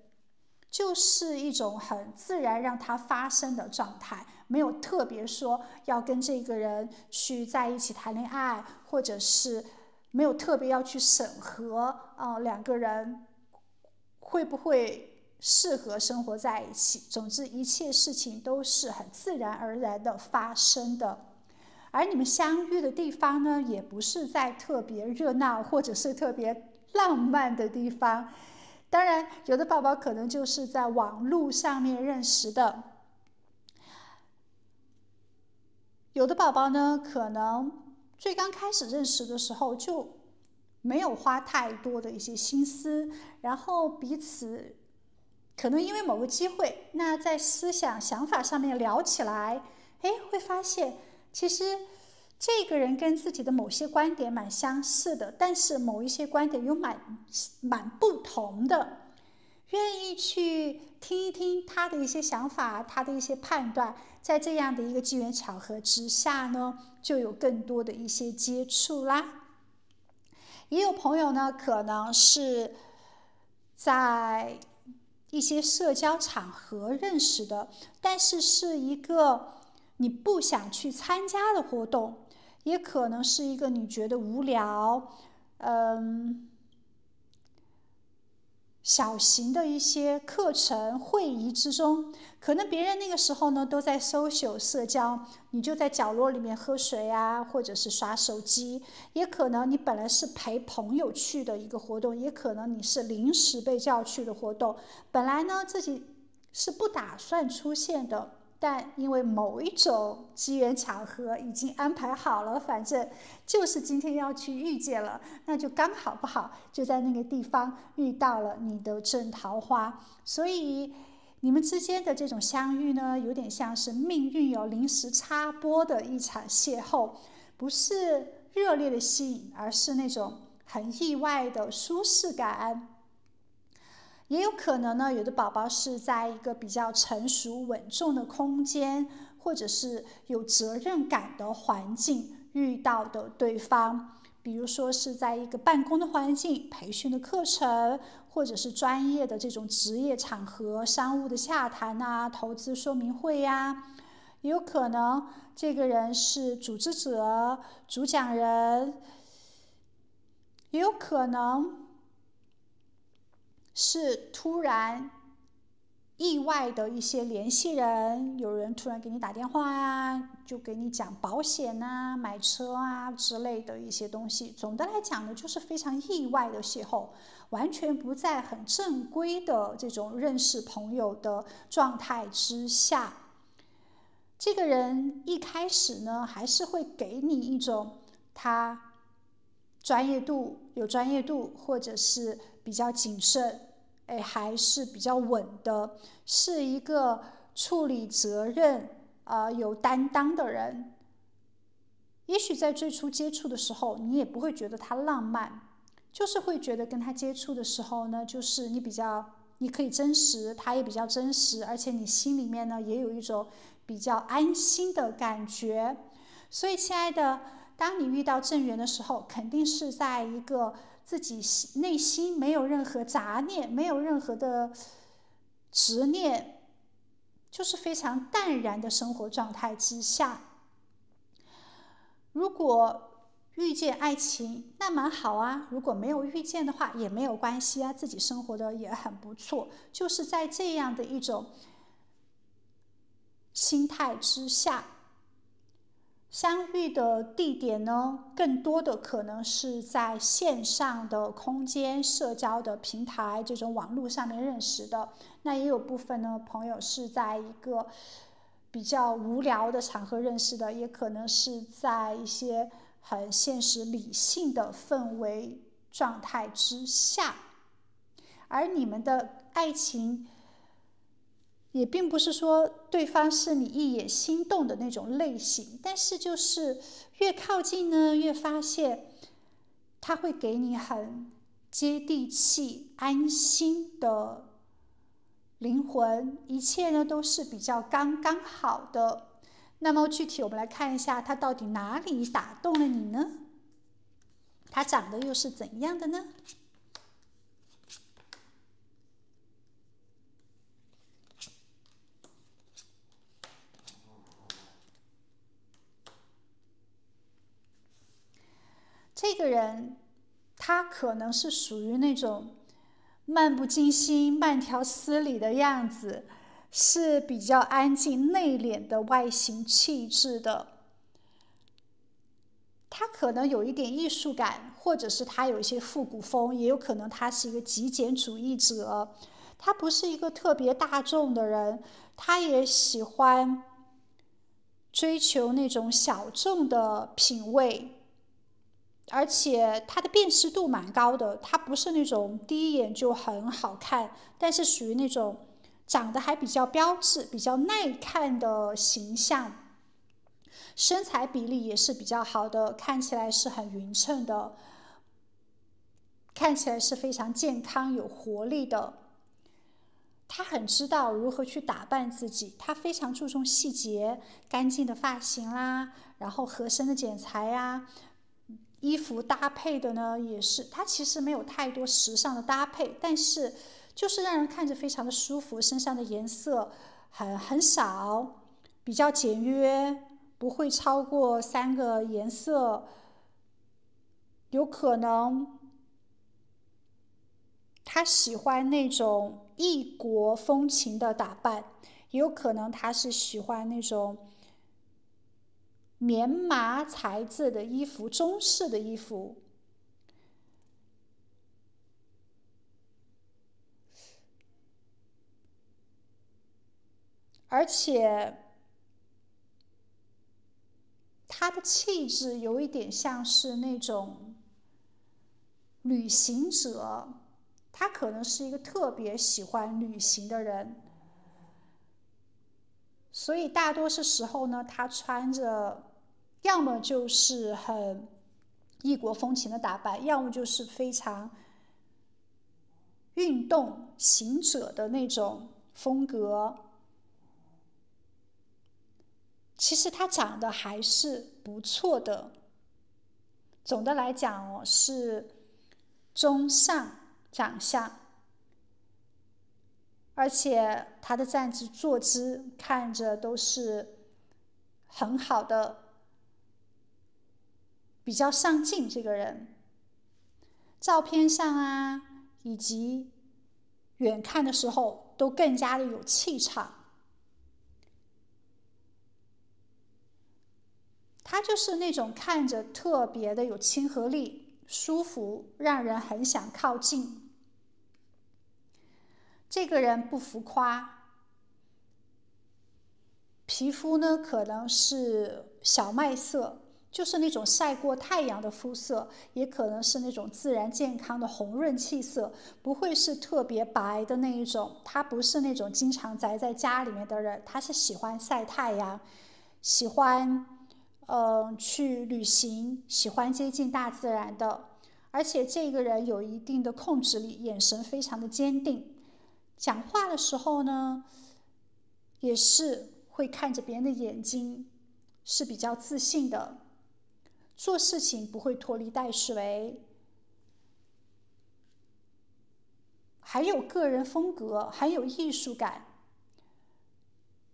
就是一种很自然让它发生的状态，没有特别说要跟这个人去在一起谈恋爱，或者是没有特别要去审核两个人会不会适合生活在一起。总之一切事情都是很自然而然的发生的，而你们相遇的地方呢，也不是在特别热闹或者是特别浪漫的地方。当然有的宝宝可能就是在网络上面认识的，有的宝宝呢可能最刚开始认识的时候就没有花太多的一些心思，然后彼此可能因为某个机会，那在思想想法上面聊起来，会发现其实这个人跟自己的某些观点蛮相似的，但是某一些观点又蛮不同的，愿意去听一听他的一些想法，他的一些判断，在这样的一个机缘巧合之下呢，就有更多的一些接触啦。也有朋友呢，可能是在一些社交场合认识的，但是是一个你不想去参加的活动，也可能是一个你觉得无聊，小型的一些课程会议之中，可能别人那个时候呢都在 social 社交，你就在角落里面喝水啊，或者是刷手机。也可能你本来是陪朋友去的一个活动，也可能你是临时被叫去的活动，本来呢自己是不打算出现的，但因为某一种机缘巧合已经安排好了，反正就是今天要去遇见了，那就刚好不好就在那个地方遇到了你的正桃花。所以你们之间的这种相遇呢，有点像是命运有临时插播的一场邂逅，不是热烈的吸引，而是那种很意外的舒适感。也有可能呢，有的宝宝是在一个比较成熟稳重的空间，或者是有责任感的环境遇到的对方，比如说是在一个办公的环境、培训的课程，或者是专业的这种职业场合、商务的洽谈啊、投资说明会呀。也有可能这个人是组织者、主讲人，也有可能是突然意外的一些联系人，有人突然给你打电话啊，就给你讲保险啊、买车啊之类的一些东西。总的来讲呢，就是非常意外的邂逅，完全不在很正规的这种认识朋友的状态之下。这个人一开始呢，还是会给你一种他有专业度，或者是比较谨慎，还是比较稳的，是一个处理责任有担当的人。也许在最初接触的时候，你也不会觉得他浪漫，就是会觉得跟他接触的时候呢，就是你可以真实，他也比较真实，而且你心里面呢也有一种比较安心的感觉。所以，亲爱的，当你遇到正缘的时候，肯定是在一个自己内心没有任何杂念，没有任何的执念，就是非常淡然的生活状态之下。如果遇见爱情，那蛮好啊；如果没有遇见的话，也没有关系啊，自己生活的也很不错。就是在这样的一种心态之下，相遇的地点呢，更多的可能是在线上的空间、社交的平台这种网络上面认识的。那也有部分呢，朋友是在一个比较无聊的场合认识的，也可能是在一些很现实理性的氛围状态之下。而你们的爱情也并不是说对方是你一眼心动的那种类型，但是就是越靠近呢，越发现他会给你很接地气、安心的灵魂，一切呢都是比较刚刚好的。那么具体我们来看一下，他到底哪里打动了你呢？他长得又是怎样的呢？这个人，他可能是属于那种漫不经心、慢条斯理的样子，是比较安静内敛的外形气质的。他可能有一点艺术感，或者是他有一些复古风，也有可能他是一个极简主义者。他不是一个特别大众的人，他也喜欢追求那种小众的品味。而且它的辨识度蛮高的，它不是那种第一眼就很好看，但是属于那种长得还比较标致、比较耐看的形象，身材比例也是比较好的，看起来是很匀称的，看起来是非常健康有活力的。他很知道如何去打扮自己，他非常注重细节，干净的发型啦，然后合身的剪裁呀。衣服搭配的呢，也是它其实没有太多时尚的搭配，但是就是让人看着非常的舒服，身上的颜色很少，比较简约，不会超过3个颜色，有可能他喜欢那种异国风情的打扮，也有可能他是喜欢那种棉麻材质的衣服，中式的衣服。而且他的气质有一点像是那种旅行者，他可能是一个特别喜欢旅行的人，所以大多数时候呢，他穿着要么就是很异国风情的打扮，要么就是非常运动行者的那种风格。其实他长得还是不错的，总的来讲是中上长相，而且他的站姿坐姿看着都是很好的，比较上进。这个人照片上啊，以及远看的时候都更加的有气场。他就是那种看着特别的有亲和力，舒服，让人很想靠近。这个人不浮夸，皮肤呢可能是小麦色，就是那种晒过太阳的肤色，也可能是那种自然健康的红润气色，不会是特别白的那一种。他不是那种经常宅在家里面的人，他是喜欢晒太阳，喜欢去旅行，喜欢接近大自然的。而且这个人有一定的控制力，眼神非常的坚定，讲话的时候呢，也是会看着别人的眼睛，是比较自信的，做事情不会拖泥带水，还有个人风格，很有艺术感，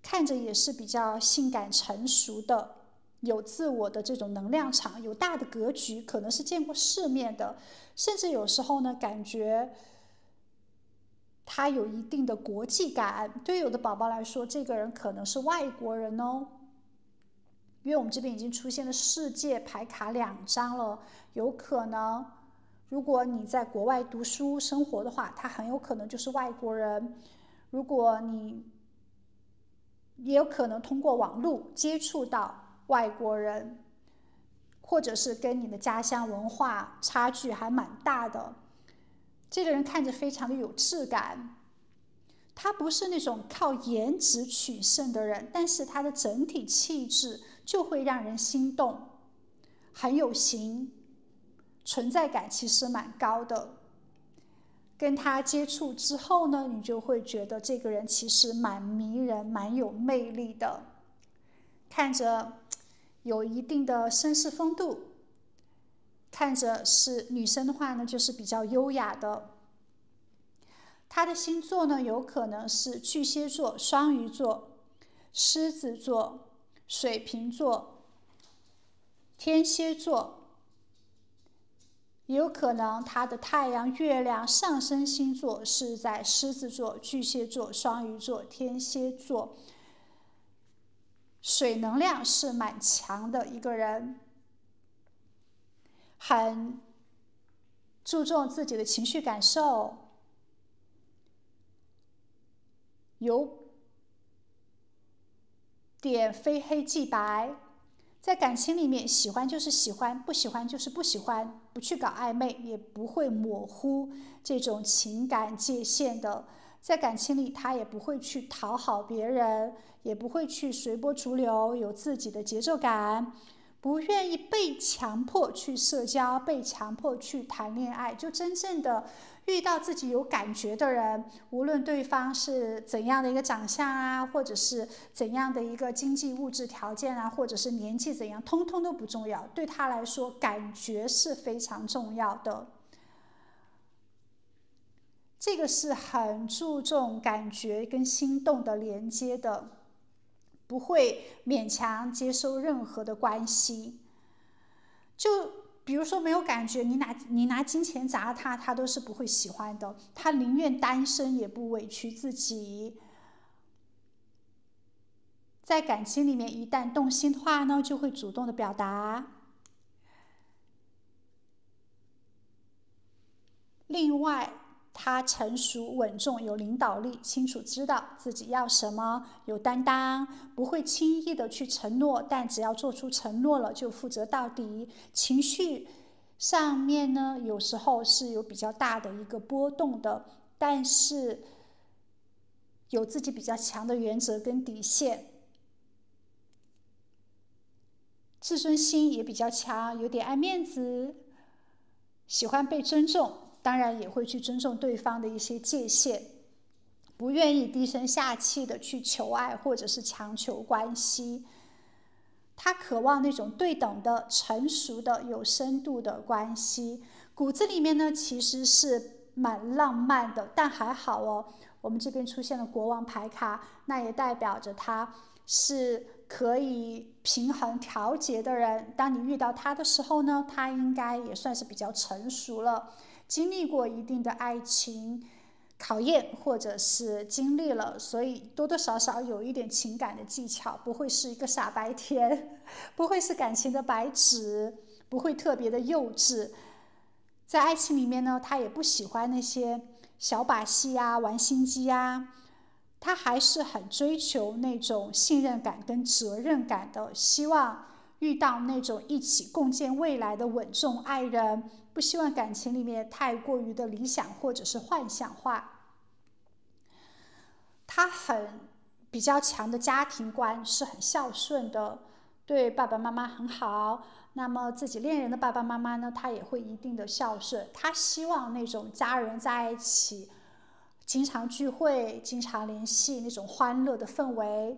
看着也是比较性感成熟的，有自我的这种能量场，有大的格局，可能是见过世面的，甚至有时候呢，感觉他有一定的国际感。对有的宝宝来说，这个人可能是外国人哦，因为我们这边已经出现了世界牌卡2张了，有可能如果你在国外读书生活的话，他很有可能就是外国人。如果你也有可能通过网络接触到外国人，或者是跟你的家乡文化差距还蛮大的。这个人看着非常的有质感，他不是那种靠颜值取胜的人，但是他的整体气质就会让人心动，很有型，存在感其实蛮高的。跟他接触之后呢，你就会觉得这个人其实蛮迷人，蛮有魅力的，看着有一定的绅士风度，看着是女生的话呢，就是比较优雅的。他的星座呢，有可能是巨蟹座、双鱼座、狮子座、水瓶座、天蝎座。也有可能他的太阳、月亮、上升星座是在狮子座、巨蟹座、双鱼座、天蝎座，水能量是蛮强的一个人，很注重自己的情绪感受，有点非黑即白。在感情里面，喜欢就是喜欢，不喜欢就是不喜欢，不去搞暧昧，也不会模糊这种情感界限的。在感情里，他也不会去讨好别人，也不会去随波逐流，有自己的节奏感，不愿意被强迫去社交，被强迫去谈恋爱，就真正的遇到自己有感觉的人，无论对方是怎样的一个长相啊，或者是怎样的一个经济物质条件啊，或者是年纪怎样，通通都不重要。对他来说，感觉是非常重要的。这个是很注重感觉跟心动的连接的，不会勉强接受任何的关系。就比如说没有感觉，你拿金钱砸他，他都是不会喜欢的，他宁愿单身也不委屈自己。在感情里面，一旦动心的话呢，就会主动的表达。另外，他成熟稳重，有领导力，清楚知道自己要什么，有担当，不会轻易的去承诺，但只要做出承诺了就负责到底。情绪上面呢，有时候是有比较大的一个波动的，但是有自己比较强的原则跟底线，自尊心也比较强，有点爱面子，喜欢被尊重，当然也会去尊重对方的一些界限，不愿意低声下气的去求爱或者是强求关系。他渴望那种对等的、成熟的、有深度的关系。骨子里面呢，其实是蛮浪漫的，但还好哦，我们这边出现了国王牌卡，那也代表着他是可以平衡调节的人。当你遇到他的时候呢，他应该也算是比较成熟了，经历过一定的爱情考验，或者是经历了，所以多多少少有一点情感的技巧，不会是一个傻白甜，不会是感情的白纸，不会特别的幼稚。在爱情里面呢，他也不喜欢那些小把戏啊、玩心机啊，他还是很追求那种信任感跟责任感的，希望遇到那种一起共建未来的稳重爱人，不希望感情里面太过于的理想或者是幻想化。他比较强的家庭观，是很孝顺的，对爸爸妈妈很好。那么自己恋人的爸爸妈妈呢，他也会一定的孝顺。他希望那种家人在一起，经常聚会、经常联系那种欢乐的氛围。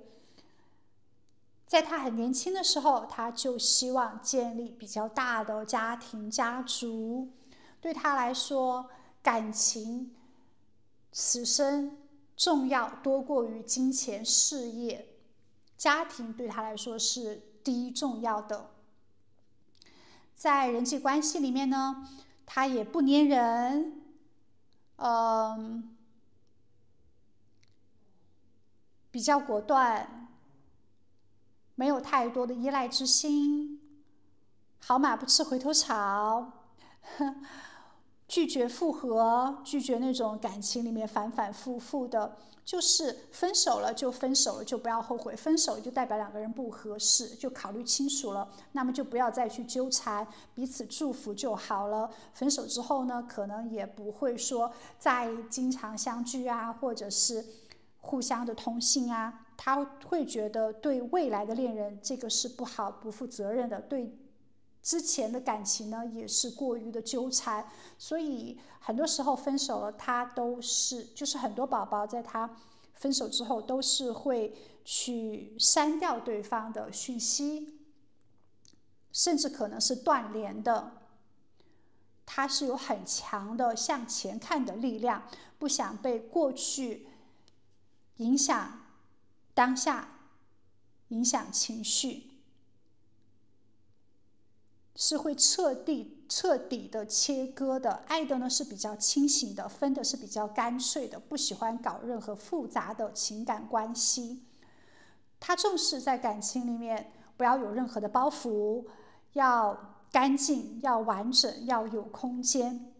在他很年轻的时候，他就希望建立比较大的家庭家族。对他来说，感情此生重要多过于金钱事业，家庭对他来说是第一重要的。在人际关系里面呢，他也不粘人，比较果断，没有太多的依赖之心，好马不吃回头草，拒绝复合，拒绝那种感情里面反反复复的，就是分手了就分手了，就不要后悔，分手就代表两个人不合适，就考虑清楚了，那么就不要再去纠缠，彼此祝福就好了。分手之后呢，可能也不会说再经常相聚啊，或者是互相的通信啊，他会觉得对未来的恋人这个是不好、不负责任的，对之前的感情呢也是过于的纠缠，所以很多时候分手了，他都是就是很多宝宝在他分手之后都是会去删掉对方的讯息，甚至可能是断联的。他是有很强的向前看的力量，不想被过去影响当下，影响情绪。是会彻底的切割的，爱的呢是比较清醒的，分的是比较干脆的，不喜欢搞任何复杂的情感关系。他重视在感情里面不要有任何的包袱，要干净，要完整，要有空间。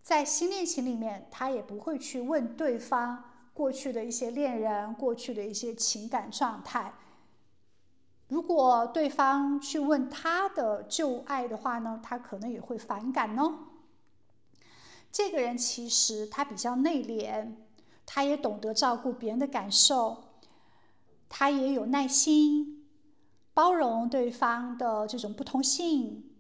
在新恋情里面，他也不会去问对方过去的一些恋人，过去的一些情感状态。如果对方去问他的旧爱的话呢，他可能也会反感哦。这个人其实他比较内敛，他也懂得照顾别人的感受，他也有耐心，包容对方的这种不同性。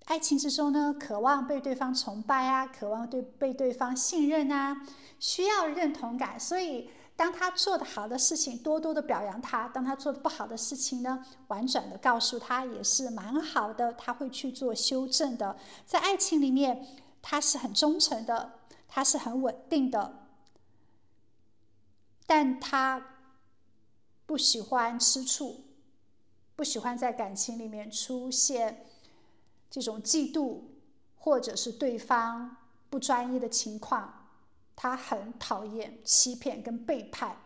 爱情之中呢，渴望被对方崇拜啊，渴望被对方信任啊，需要认同感，所以当他做的好的事情，多多的表扬他；当他做的不好的事情呢，婉转的告诉他也是蛮好的，他会去做修正的。在爱情里面，他是很忠诚的，他是很稳定的，但他不喜欢吃醋，不喜欢在感情里面出现这种嫉妒，或者是对方不专一的情况。他很讨厌欺骗跟背叛，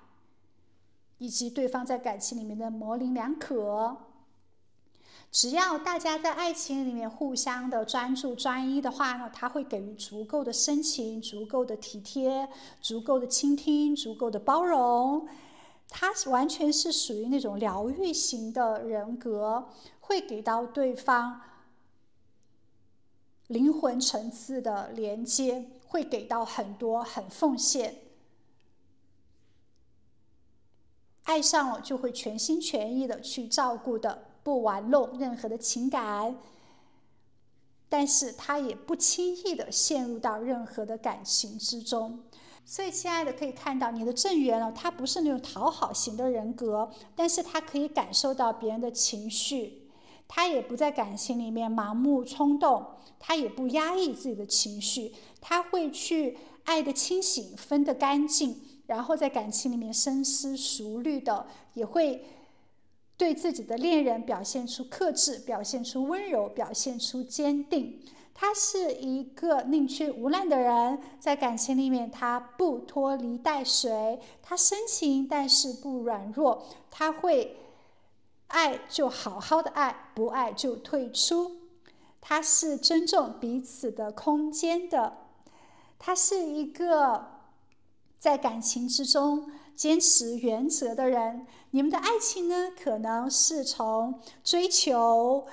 以及对方在感情里面的模棱两可。只要大家在爱情里面互相的专注专一的话呢，他会给予足够的深情，足够的体贴，足够的倾听，足够的包容。他完全是属于那种疗愈型的人格，会给到对方灵魂层次的连接，会给到很多，很奉献。爱上了就会全心全意的去照顾的，不玩弄任何的情感，但是他也不轻易的陷入到任何的感情之中。所以亲爱的，可以看到你的正缘了，他不是那种讨好型的人格，但是他可以感受到别人的情绪，他也不在感情里面盲目冲动，他也不压抑自己的情绪，他会去爱得清醒，分得干净，然后在感情里面深思熟虑的，也会对自己的恋人表现出克制，表现出温柔，表现出坚定。他是一个宁缺毋滥的人，在感情里面他不拖泥带水，他深情但是不软弱，他会爱就好好的爱，不爱就退出。他是尊重彼此的空间的，他是一个在感情之中坚持原则的人。你们的爱情呢，可能是从追求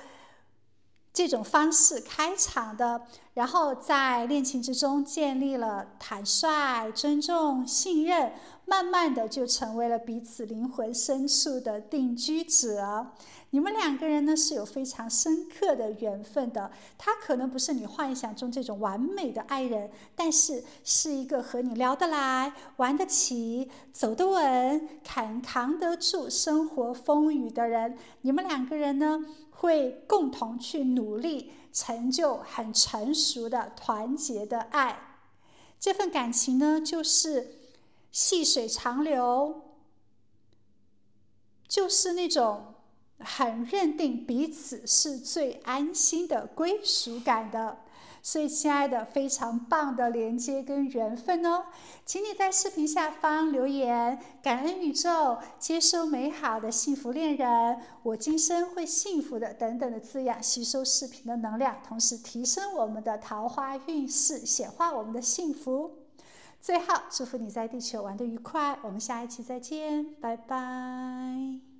这种方式开场的，然后在恋情之中建立了坦率、尊重、信任，慢慢的就成为了彼此灵魂深处的定居者。你们两个人呢是有非常深刻的缘分的，他可能不是你幻想中这种完美的爱人，但是是一个和你聊得来、玩得起、走得稳、扛得住生活风雨的人。你们两个人呢会共同去努力，成就很成熟的团结的爱。这份感情呢就是细水长流，就是那种很认定彼此是最安心的归属感的。所以亲爱的，非常棒的连接跟缘分哦，请你在视频下方留言，感恩宇宙，接收美好的幸福恋人，我今生会幸福的等等的字样，吸收视频的能量，同时提升我们的桃花运势，显化我们的幸福。最后祝福你在地球玩得愉快，我们下一期再见，拜拜。